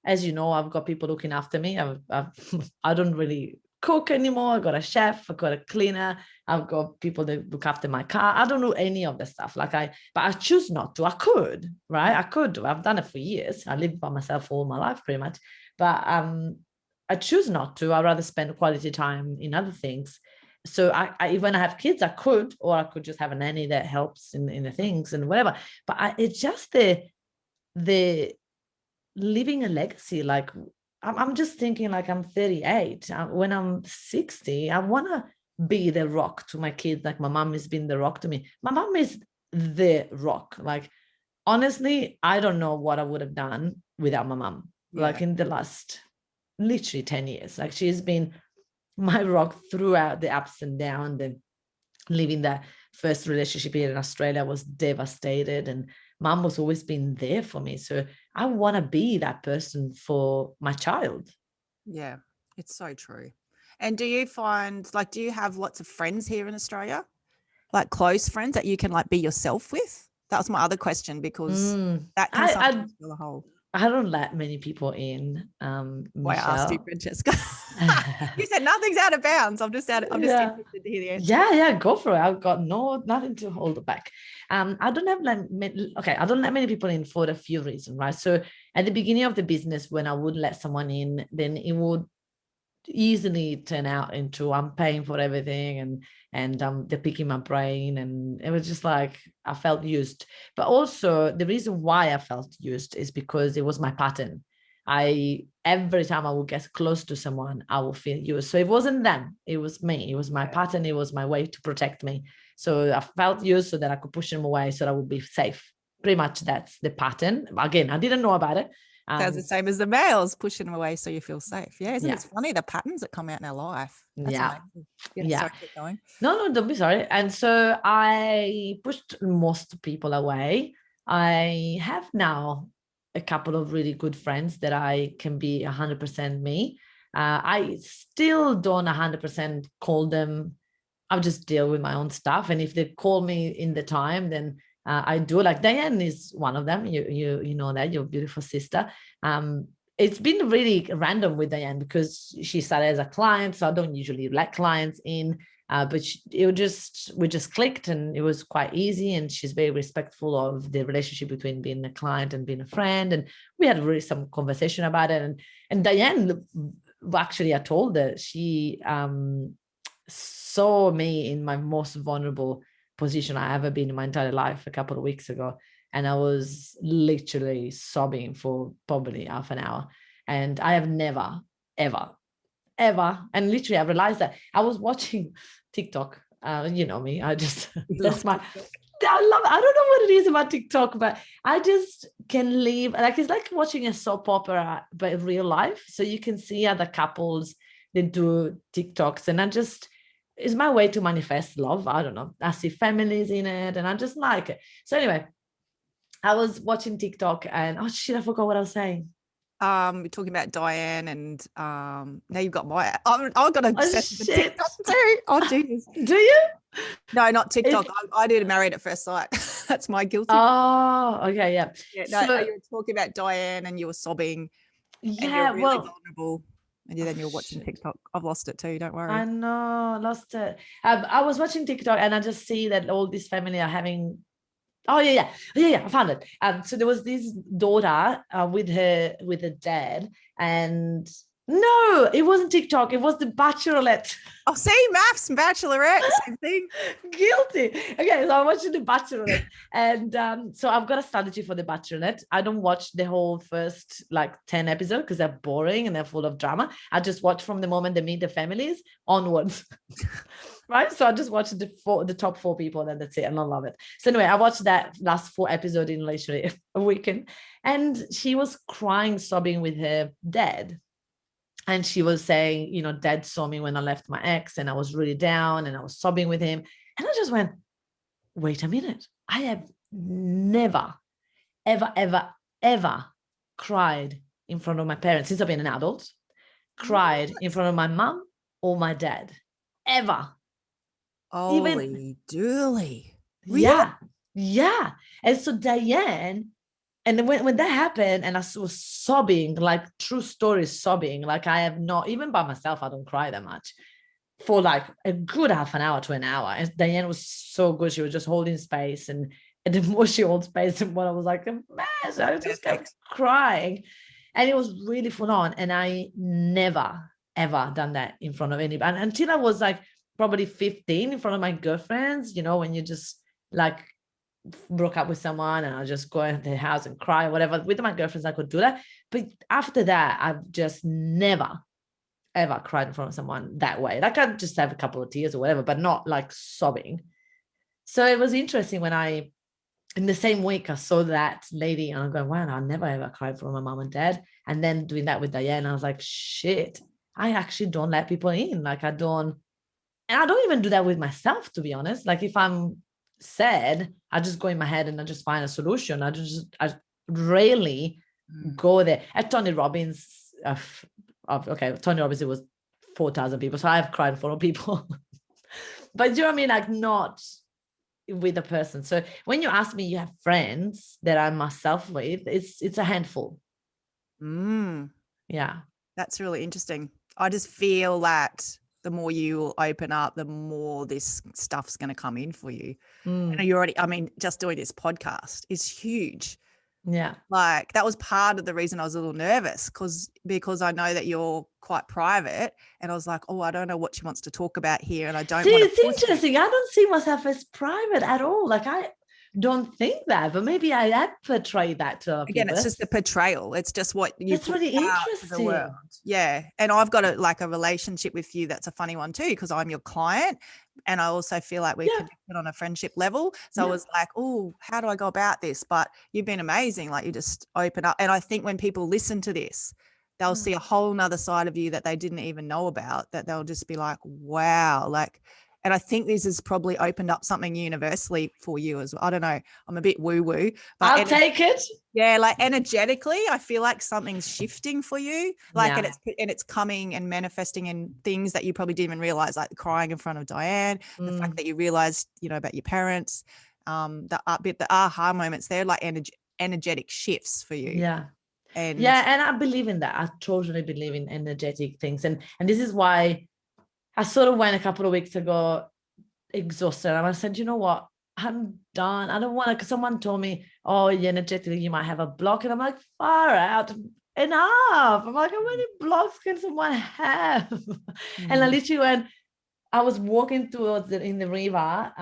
as you know, I've got people looking after me. I don't really cook anymore. I got a chef, I got a cleaner, I've got people that look after my car. I don't do any of the stuff. But I choose not to. I could, right? I could do. I've done it for years. I lived by myself all my life pretty much. But I choose not to. I'd rather spend quality time in other things. So I when I have kids, I could, or I could just have a nanny that helps in the things and whatever. But it's just the living a legacy. Like, I'm just thinking, like, I'm 38. When I'm 60, I want to be the rock to my kids. Like, my mom has been the rock to me. My mom is the rock. Like, honestly, I don't know what I would have done without my mom. Yeah. Like, in the last literally 10 years, like, she's been my rock throughout the ups and downs. And living that first relationship here in Australia was devastated, and mom was always been there for me. So I want to be that person for my child. Yeah, it's so true. And do you have lots of friends here in Australia? Like close friends that you can like be yourself with? That was my other question, because that can sometimes fill a hole. I don't let many people in. Why I asked you, Francesca. You said nothing's out of bounds. I'm just interested to hear the answer. Yeah, go for it. I've got nothing to hold back. I don't have I don't let many people in for a few reasons, right? So at the beginning of the business, when I would let someone in, then it would easily turn out into I'm paying for everything and they're picking my brain, and it was just like I felt used. But also the reason why I felt used is because it was my pattern. Every time I would get close to someone, I will feel used. So it wasn't them, it was me. It was my pattern. It was my way to protect me. So I felt used so that I could push them away so that I would be safe. Pretty much that's the pattern. Again, I didn't know about it. Sounds the same as the males, pushing them away so you feel safe. Yeah, isn't Yeah. it funny the patterns that come out in our life? That's Yeah. amazing. Yeah. Sorry, keep going. No, don't be sorry. And so I pushed most people away. I have now a couple of really good friends that I can be 100% me. I still don't 100% call them. I'll just deal with my own stuff. And if they call me in the time, then I do. Like Diane is one of them. You know that, your beautiful sister. It's been really random with Diane because she started as a client, so I don't usually let clients in. But we just clicked, and it was quite easy. And she's very respectful of the relationship between being a client and being a friend. And we had really some conversation about it. And Diane, actually, I told her she saw me in my most vulnerable position I ever been in my entire life a couple of weeks ago. And I was literally sobbing for probably half an hour. And I have never, ever, and literally I realized that I was watching TikTok. You know me, I just that's my I don't know what it is about TikTok, but I just can leave, like it's like watching a soap opera but in real life. So you can see other couples that do TikToks, and it's my way to manifest love. I don't know, I see families in it and I just like it. So anyway, I was watching TikTok and oh shit, I forgot what I was saying. We're talking about Diane, and now you've got my. I've got Oh obsessed with shit. TikTok too. Oh Jesus. Do you? No, not TikTok. I did Married at First Sight. That's my guilty. Oh, okay, yeah. No, So you were talking about Diane, and you were sobbing, and yeah, you're really well, vulnerable, and then you're watching TikTok. I've lost it too. Don't worry. I know, lost it. I was watching TikTok and I just see that all this family are having. Oh yeah. I found it. So there was this daughter with her dad, and no, it wasn't TikTok. It was the Bachelorette. Oh, see, maths and Bachelorette, same thing. Guilty. Okay, so I'm watching the Bachelorette, and so I've got a strategy for the Bachelorette. I don't watch the whole first like 10 episodes because they're boring and they're full of drama. I just watch from the moment they meet the families onwards. Right, so I just watched the top 4 people, and that's it, and I love it. So anyway, I watched that last 4 episodes in literally a weekend, and she was crying, sobbing with her dad. And she was saying, you know, dad saw me when I left my ex and I was really down and I was sobbing with him. And I just went, wait a minute. I have never, ever cried in front of my parents since I've been an adult, cried in front of my mum or my dad, ever. Holy dooly. Really? Yeah. And so Diane, and then when that happened and I was sobbing, like true story sobbing, like I have not, even by myself, I don't cry that much, for like a good half an hour to an hour. And Diane was so good. She was just holding space, and the more she held space, the more I was like, man, I just kept crying. And it was really full on. And I never, ever done that in front of anybody until I was like probably 15 in front of my girlfriends, you know, when you just like broke up with someone and I just go into their house and cry, whatever. With my girlfriends, I could do that. But after that, I've just never, ever cried in front of someone that way. Like I just have a couple of tears or whatever, but not like sobbing. So it was interesting when in the same week, I saw that lady and I'm going, wow, I never ever cried for my mom and dad. And then doing that with Diane, I was like, shit, I actually don't let people in. Like I don't even do that with myself, to be honest. Like if I'm sad, I just go in my head and I just find a solution. I rarely go there. At Tony Robbins, Tony Robbins, it was 4,000 people. So I've cried for people. But do you know what I mean? Like not with a person. So when you ask me, you have friends that I'm myself with, it's a handful. Yeah. That's really interesting. I just feel that the more you open up, the more this stuff's going to come in for you. And you're already, I mean, just doing this podcast is huge. Yeah. Like that was part of the reason I was a little nervous because I know that you're quite private, and I was like, oh, I don't know what she wants to talk about here. And I don't want to. It's interesting. I don't see myself as private at all. Like I don't think that, but maybe I portray that to other Again, people. it's just the portrayal. It's just what you put really out interesting. To the world. Yeah. And I've got a relationship with you that's a funny one too, because I'm your client, And I also feel like we're connected on a friendship level. So I was like, oh, how do I go about this? But you've been amazing. Like, you just open up. And I think when people listen to this, they'll see a whole nother side of you that they didn't even know about, that they'll just be like, wow. Like, and I think this has probably opened up something universally for you as well. I don't know. I'm a bit woo-woo, but I'll take it. Yeah, like energetically, I feel like something's shifting for you. Like, and it's coming and manifesting in things that you probably didn't even realize, like crying in front of Diane, the fact that you realized, you know, about your parents, the aha moments, they're like energetic shifts for you. And I believe in that. I totally believe in energetic things. And this is why I sort of went a couple of weeks ago exhausted. And I said, you know what? I'm done. I don't want to, because someone told me, oh, energetically, you might have a block. And I'm like, far out, enough. I'm like, how many blocks can someone have? And I literally went, I was walking towards in the river,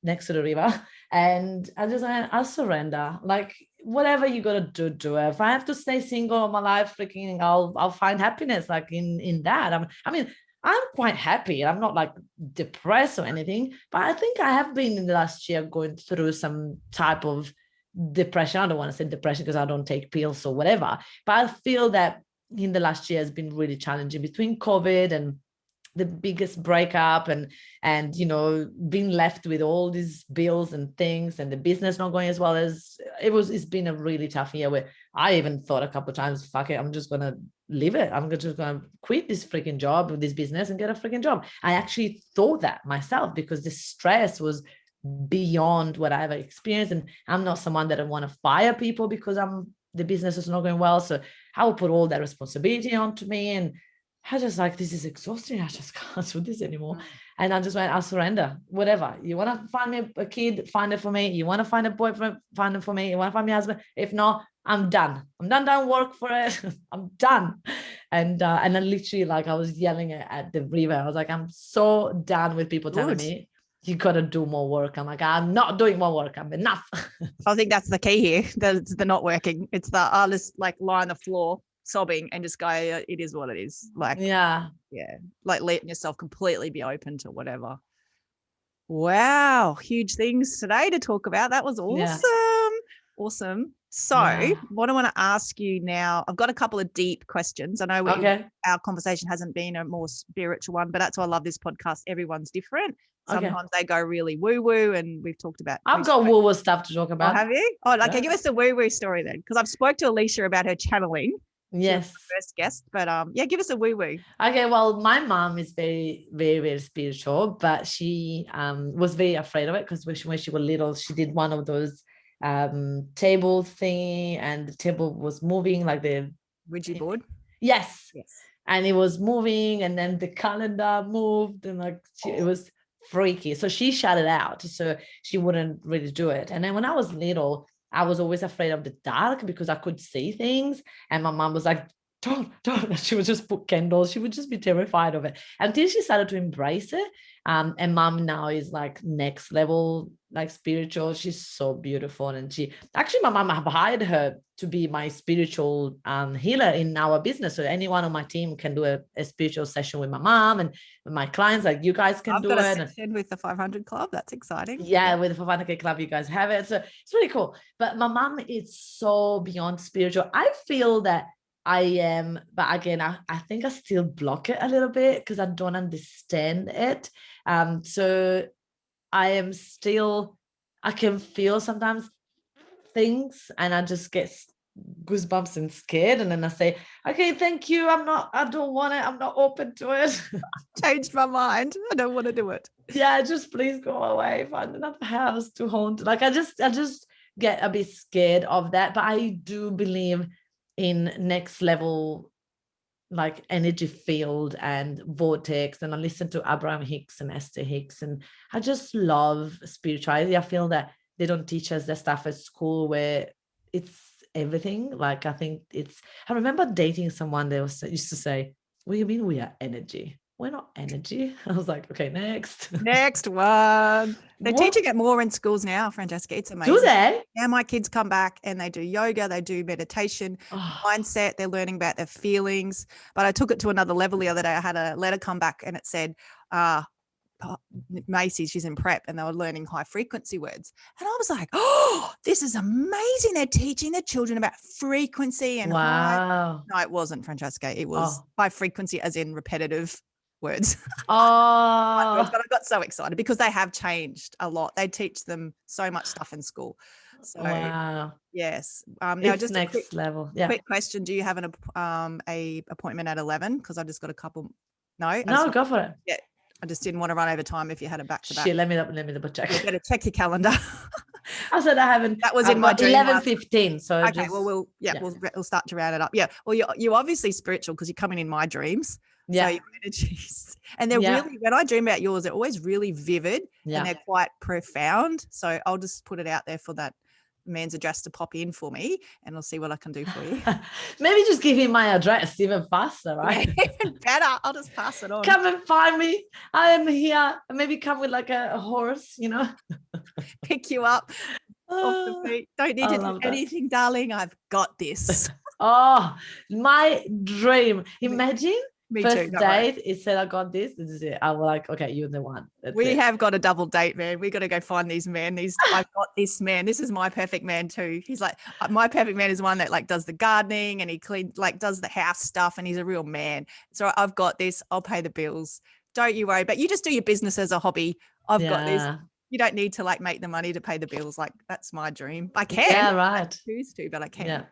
next to the river, and I just went, I'll surrender. Like, whatever you gotta do it. If I have to stay single all my life, freaking, I'll find happiness like in that. I mean, I'm quite happy. I'm not like depressed or anything, but I think I have been in the last year going through some type of depression. I don't want to say depression because I don't take pills or whatever, but I feel that in the last year has been really challenging between COVID and the biggest breakup and you know, being left with all these bills and things and the business not going as well as it's been a really tough year where I even thought a couple of times, fuck it, I'm just gonna leave it. I'm just gonna quit this freaking job with this business and get a freaking job. I actually thought that myself because the stress was beyond what I ever experienced. And I'm not someone that I want to fire people because the business is not going well. So I will put all that responsibility onto me. And I just like, this is exhausting. I just can't do this anymore. And I just went, I'll surrender. Whatever. You want to find me a kid, find it for me. You want to find a boyfriend, find it for me. You want to find me a husband. If not, I'm done. I'm done. Don't work for it. I'm done. And I literally, like, I was yelling at the river. I was like, I'm so done with people telling me you got to do more work. I'm like, I'm not doing more work. I'm enough. I think that's the key here. That's the not working. It's the artist like lie on the floor sobbing and just go, it is what it is. Like, like letting yourself completely be open to whatever. Wow, huge things today to talk about. That was awesome. So what I want to ask you now, I've got a couple of deep questions. I know our conversation hasn't been a more spiritual one, but that's why I love this podcast. Everyone's different. Sometimes they go really woo-woo, and we've talked about. I've got woo-woo stuff to talk about. Oh, have you? Oh, okay. Give us a woo-woo story then, because I've spoke to Alicia about her channeling. Yes, first guest, but give us a woo-woo. Okay, well, my mom is very, very, very spiritual, but she was very afraid of it because when she was little, she did one of those table thingy, and the table was moving like the Ouija board. Yes, and it was moving, and then the calendar moved, and like it was freaky. So she shut it out, so she wouldn't really do it. And then when I was little, I was always afraid of the dark because I could see things. And my mom was like, don't. She would just put candles. She would just be terrified of it until she started to embrace it. And mom now is like next level, like spiritual. She's so beautiful. And my mom have hired her to be my spiritual healer in our business. So anyone on my team can do a spiritual session with my mom and my clients, like you guys can do it. I've got a session with the 500 Club. That's exciting. Yeah, with the 500K Club, you guys have it. So it's really cool. But my mom is so beyond spiritual. I feel that I am, but again, I think I still block it a little bit because I don't understand it. So I am still, I can feel sometimes things and I just get goosebumps and scared. And then I say, okay, thank you. I don't want it. I'm not open to it. Changed my mind. I don't want to do it. Yeah, just please go away. Find another house to haunt. Like I just get a bit scared of that. But I do believe in next level, like energy field and vortex. And I listen to Abraham Hicks and Esther Hicks. And I just love spirituality. I feel that they don't teach us that stuff at school where it's everything. Like I think I remember dating someone that used to say, what do you mean we are energy? We're not energy. I was like, okay, next one. They're teaching it more in schools now, Francesca. It's amazing. Do they? Now my kids come back and they do yoga, they do meditation, mindset, they're learning about their feelings. But I took it to another level the other day. I had a letter come back and it said, Macy, she's in prep, and they were learning high frequency words. And I was like, oh, this is amazing. They're teaching the children about frequency and high. Wow. No, it wasn't, Francesca. It was Oh. high frequency as in repetitive words. Oh. But I got so excited because they have changed a lot. They teach them so much stuff in school. So Wow. yes. Now It's just next level. Yeah. quick question. Do you have a appointment at 11? Because I just got a couple. No, No, go for it. Yeah, I just didn't want to run over time if you had a back to back. Shit, let me double check. You better check your calendar. I said I haven't. That was in my dream. 11:15. So okay, well, we'll start to round it up. Yeah, well, you're obviously spiritual because you're coming in my dreams. Yeah. So your energies, and they're really, when I dream about yours, they're always really vivid and they're quite profound. So I'll just put it out there for that man's address to pop in for me, and I'll see what I can do for you. Maybe just give him my address, even faster, right? Yeah, even better. I'll just pass it on. Come and find me. I am here. Maybe come with like a horse, Pick you up off the feet. Don't need to do anything, darling. I've got this. Oh, my dream. Imagine Me first too, date, it said I got this. This is it. I was like, okay, you're the one. We have got a double date, man. We got to go find these men. I've got this man. This is my perfect man too. He's like, my perfect man is one that like does the gardening and he does the house stuff, and he's a real man. So I've got this. I'll pay the bills. Don't you worry. But you just do your business as a hobby. I've got this. You don't need to like make the money to pay the bills. Like that's my dream. I can. Yeah, right. I choose to, but I can.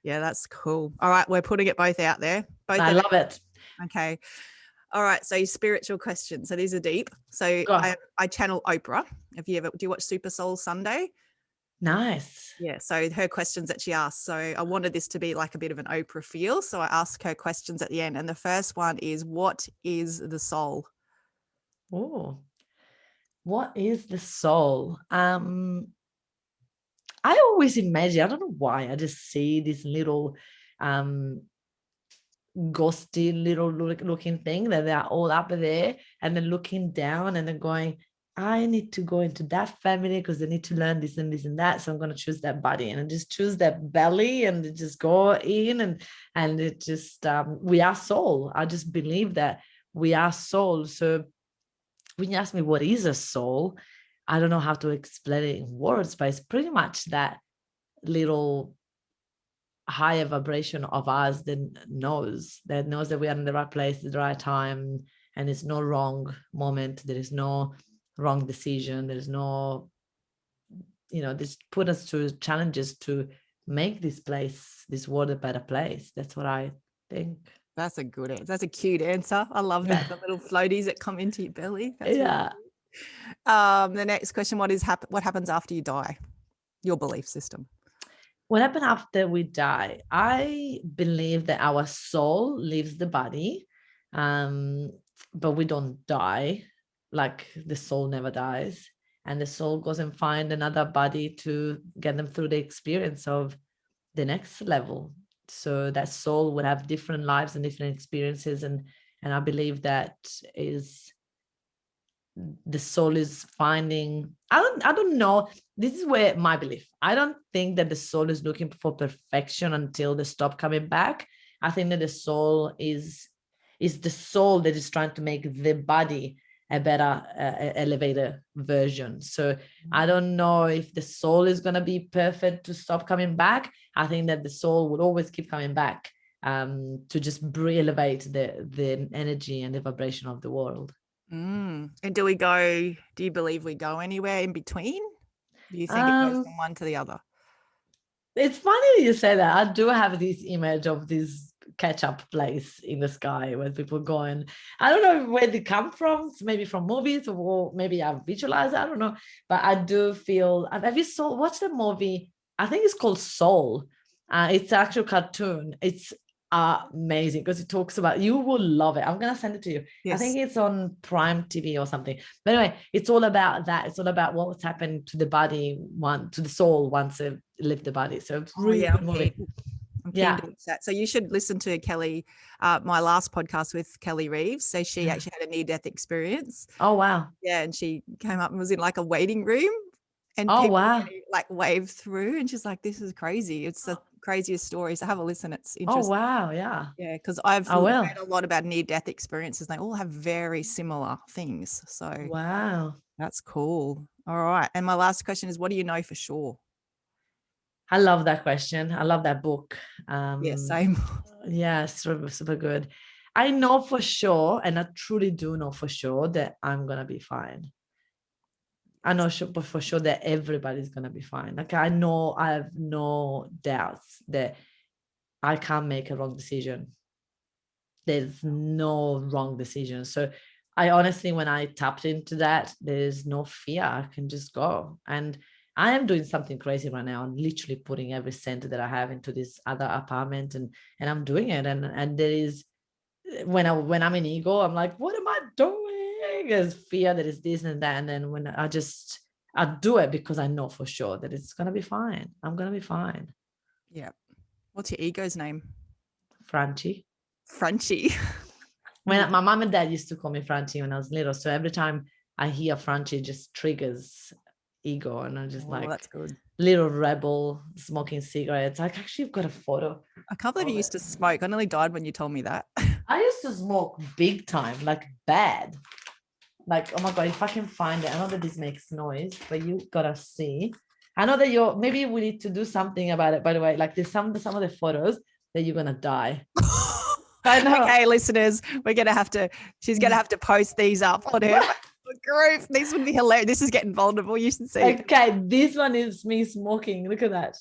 Yeah, that's cool. All right, we're putting it both out there. I love it. Okay. All right. So spiritual questions. So these are deep. So I channel Oprah. Do you watch Super Soul Sunday? Nice. Yeah. So her questions that she asked. So I wanted this to be like a bit of an Oprah feel. So I asked her questions at the end. And the first one is, what is the soul? Oh, what is the soul? I always imagine, I don't know why, I just see this little ghosty little looking thing that they're all up there and then looking down and then going, I need to go into that family because they need to learn this and this and that. So I'm going to choose that body and I just choose that belly and just go in and it just, we are soul. I just believe that we are soul. So when you ask me what is a soul, I don't know how to explain it in words, but it's pretty much that little higher vibration of us that knows that we are in the right place at the right time, and there's no wrong moment, there is no wrong decision, there's no, this put us to challenges to make this world a better place. That's what I think. That's a good answer. That's a cute answer. I love that. The little floaties that come into your belly. That's really cute. The next question, what happens after you die? Your belief system. What happens after we die? I believe that our soul leaves the body, but we don't die. Like the soul never dies, and the soul goes and find another body to get them through the experience of the next level. So that soul would have different lives and different experiences, and I believe that is the soul is finding. I don't know. This is where my belief. I don't think that the soul is looking for perfection until they stop coming back. I think that the soul is the soul that is trying to make the body a better elevator version. So I don't know if the soul is going to be perfect to stop coming back. I think that the soul will always keep coming back to just elevate the energy and the vibration of the world. And do you believe we go anywhere in between? Do you think it goes from one to the other? It's funny you say that. I do have this image of this catch-up place in the sky where people go, and I don't know where they come from, maybe from movies or maybe I visualize it, I don't know, but I do feel. Have you watched the movie? I think it's called Soul. It's an actual cartoon. It's amazing because it talks about, you will love it. I'm gonna send it to you. Yes. I think it's on Prime TV or something. But anyway, it's all about that. It's all about what's happened to the body, to the soul once it left the body. So it's really good movie. I'm keen to watch that. So you should listen to Kelly, my last podcast with Kelly Reeves. So she actually had a near-death experience. Oh, wow. Yeah, and she came up and was in like a waiting room, and people like waved through, and she's like, "This is crazy." It's craziest stories. Have a listen. It's Oh, interesting. wow. Yeah. Yeah, because I've I will. read a lot about near-death experiences. They all have very similar things. So Wow. that's cool. All right. And my last question is, what do you know for sure? I love that question. I love that book. Yeah, same. Yeah, super, super good. I know for sure, and I truly do know for sure that I'm going to be fine. I know for sure that everybody's going to be fine. Like I know, I have no doubts that I can't make a wrong decision. There's no wrong decision. So I honestly, when I tapped into that, there's no fear. I can just go. And I am doing something crazy right now. I'm literally putting every cent that I have into this other apartment, and I'm doing it. And there is, when I'm in ego, I'm like, what am I doing? There's fear, that is this and that. And then when I do it because I know for sure that it's gonna be fine. I'm gonna be fine. Yeah. What's your ego's name? Franchi. Frenchie. When my mom and dad used to call me Franchi when I was little. So every time I hear Franchi, just triggers ego. And I'm just like, that's good. little rebel smoking cigarettes. I actually got a photo. I can't believe you used to smoke. I nearly died when you told me that. I used to smoke big time, like bad. Like, oh my God, if I can find it. I know that this makes noise, but you gotta see. I know that maybe we need to do something about it, by the way. Like there's some of the photos that you're gonna die. I know. Okay, listeners, she's gonna have to post these up on her group. This would be hilarious. This is getting vulnerable. You should see. Okay, this one is me smoking. Look at that.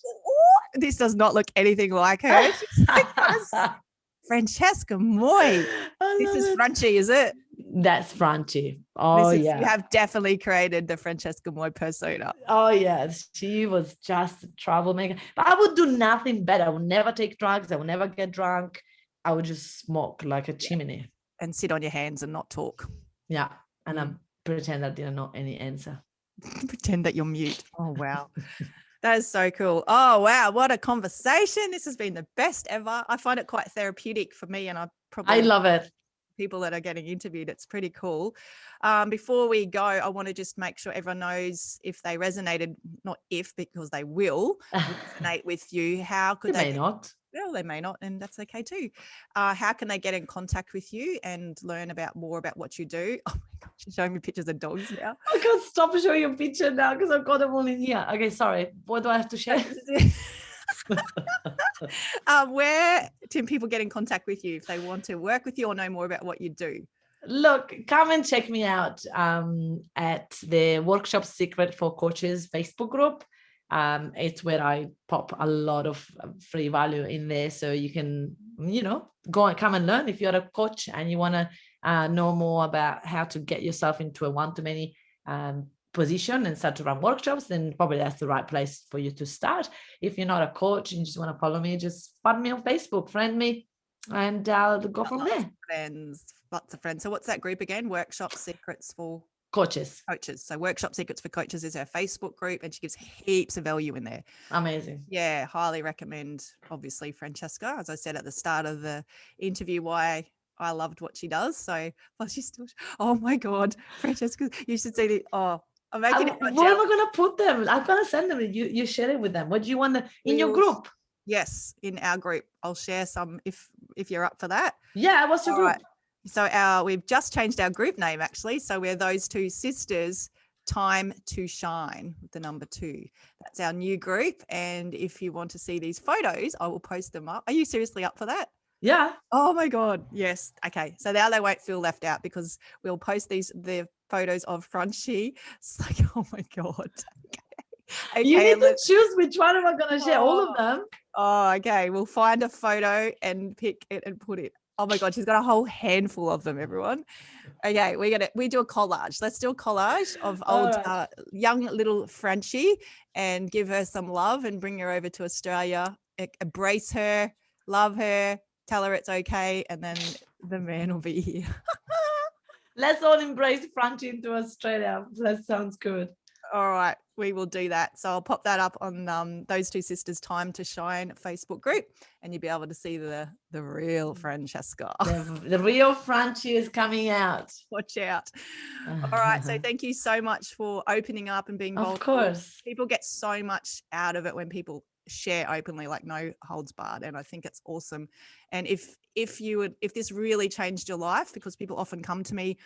This does not look anything like her. Francesca Moi. This is Franchi, is it? That's Franchi. Oh, yeah. You have definitely created the Francesca Moi persona. Oh, yes. She was just a troublemaker. But I would do nothing better. I would never take drugs. I would never get drunk. I would just smoke like a chimney. And sit on your hands and not talk. Yeah. And I pretend I didn't know any answer. Pretend that you're mute. Oh, wow. That is so cool. Oh, wow. What a conversation. This has been the best ever. I find it quite therapeutic for me, and I love it. People that are getting interviewed. It's pretty cool. Before we go, I want to just make sure everyone knows if they resonated, not if, because they will resonate with you. How could they may not? Well, they may not, and that's okay too. How can they get in contact with you and learn more about what you do? Oh my God, she's showing me pictures of dogs now. I can't stop showing you a picture now because I've got them all in here. Okay, sorry. What do I have to share? Where can people get in contact with you if they want to work with you or know more about what you do? Look, come and check me out at the Workshop Secret for Coaches Facebook group. It's where I pop a lot of free value in there. So you can, go and come and learn. If you're a coach and you want to know more about how to get yourself into a one-to-many position and start to run workshops, then probably that's the right place for you to start. If you're not a coach and you just want to follow me, just find me on Facebook, friend me, and I'll go from there. Lots of friends. So what's that group again? Workshop Secrets for Coaches. So Workshop Secrets for Coaches is her Facebook group, and she gives heaps of value in there. Amazing. Yeah, highly recommend. Obviously, Francesca, as I said at the start of the interview, why I loved what she does. So, she's still. Oh my God, Francesca, you should see the. Oh, I'm making it. Where am I going to put them? I'm going to send them. You share it with them. What do you want in your group? Yes, in our group. I'll share some if you're up for that. Yeah, what's your group? Right. So we've just changed our group name actually. So we're Those Two Sisters, Time to Shine with the number 2. That's our new group. And if you want to see these photos, I will post them up. Are you seriously up for that? Yeah. Oh my God. Yes. Okay. So now they won't feel left out because we'll post the photos of Franchi. It's like, oh my God. Okay, you need to choose which one am I going to share. All of them. Oh, okay. We'll find a photo and pick it and put it. Oh my God, she's got a whole handful of them, everyone. Okay, we do a collage. Let's do a collage of old young little Frenchie and give her some love and bring her over to Australia. Embrace her, love her, tell her it's okay, and then the man will be here. Let's all embrace Frenchie into Australia. That sounds good. All right, we will do that. So I'll pop that up on Those Two Sisters Time to Shine Facebook group, and you'll be able to see the real Francesca. The real Franchi is coming out. Watch out. All right, so thank you so much for opening up and being vulnerable. Of course. People get so much out of it when people share openly, like no holds barred. And I think it's awesome. And if this really changed your life, because people often come to me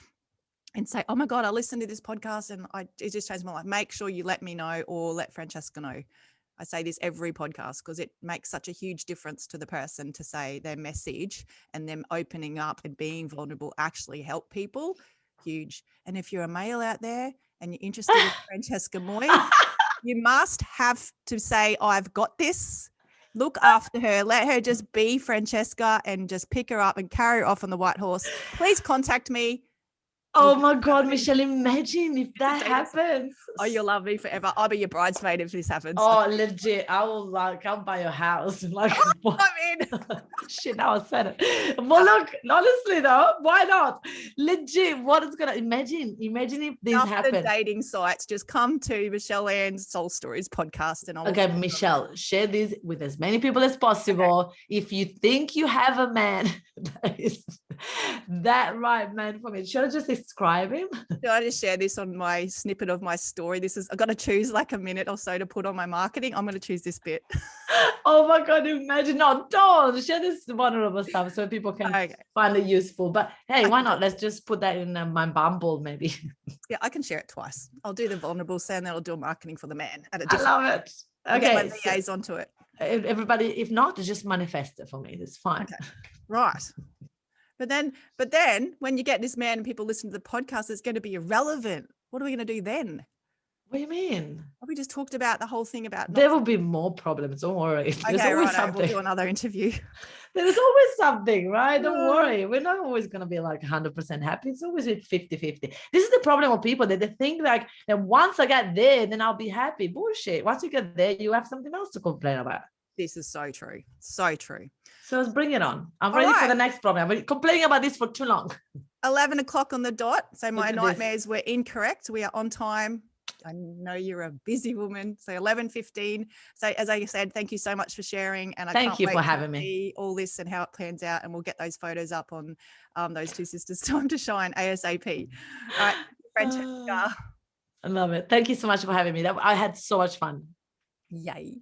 and say, oh my God, I listened to this podcast and it just changed my life. Make sure you let me know or let Francesca know. I say this every podcast because it makes such a huge difference to the person to say their message, and them opening up and being vulnerable actually help people. Huge. And if you're a male out there and you're interested in Francesca Moi, you must have to say, I've got this. Look after her. Let her just be Francesca and just pick her up and carry her off on the white horse. Please contact me. Oh my God, Michelle, imagine if that happens. Oh, you'll love me forever. I'll be your bridesmaid if this happens. Oh, legit. I'll buy your house. Like, I mean, shit, now I said it. Well, look, honestly though, why not? Legit, what is gonna imagine if this happens. Dating sites, just come to Michelle Ann's Soul Stories podcast, and I'll okay, Michelle, share this with as many people as possible. Okay. If you think you have a man that is that right man for me, should I just describe him? Should I just share this on my snippet of my story? I've got to choose like a minute or so to put on my marketing. I'm going to choose this bit. Oh my God, imagine. No, don't share this vulnerable stuff so people can find it useful. But hey, why not? Let's just put that in my Bumble maybe. Yeah, I can share it twice. I'll do the vulnerable and then I'll do marketing for the man. I love it. Okay. Get my VAs onto it. Everybody, if not, just manifest it for me. It's fine. Okay. Right. But then when you get this man and people listen to the podcast, it's going to be irrelevant. What are we going to do then? What do you mean? We just talked about the whole thing about. There will be more problems. Don't worry. There's always something. We'll do another interview. There's always something, right? Don't worry. We're not always going to be like 100% happy. It's always 50-50. This is the problem with people, that they think like that once I get there, then I'll be happy. Bullshit. Once you get there, you have something else to complain about. This is so true. So true. So let's bring it on. I'm ready for the next problem. I've been complaining about this for too long. 11 o'clock on the dot. So my nightmares were incorrect. We are on time. I know you're a busy woman. So 11:15. So as I said, thank you so much for sharing. And I thank you for having me. See all this and how it plans out. And we'll get those photos up on those two sisters' Time to Shine ASAP. All right, Francesca. I love it. Thank you so much for having me. I had so much fun. Yay.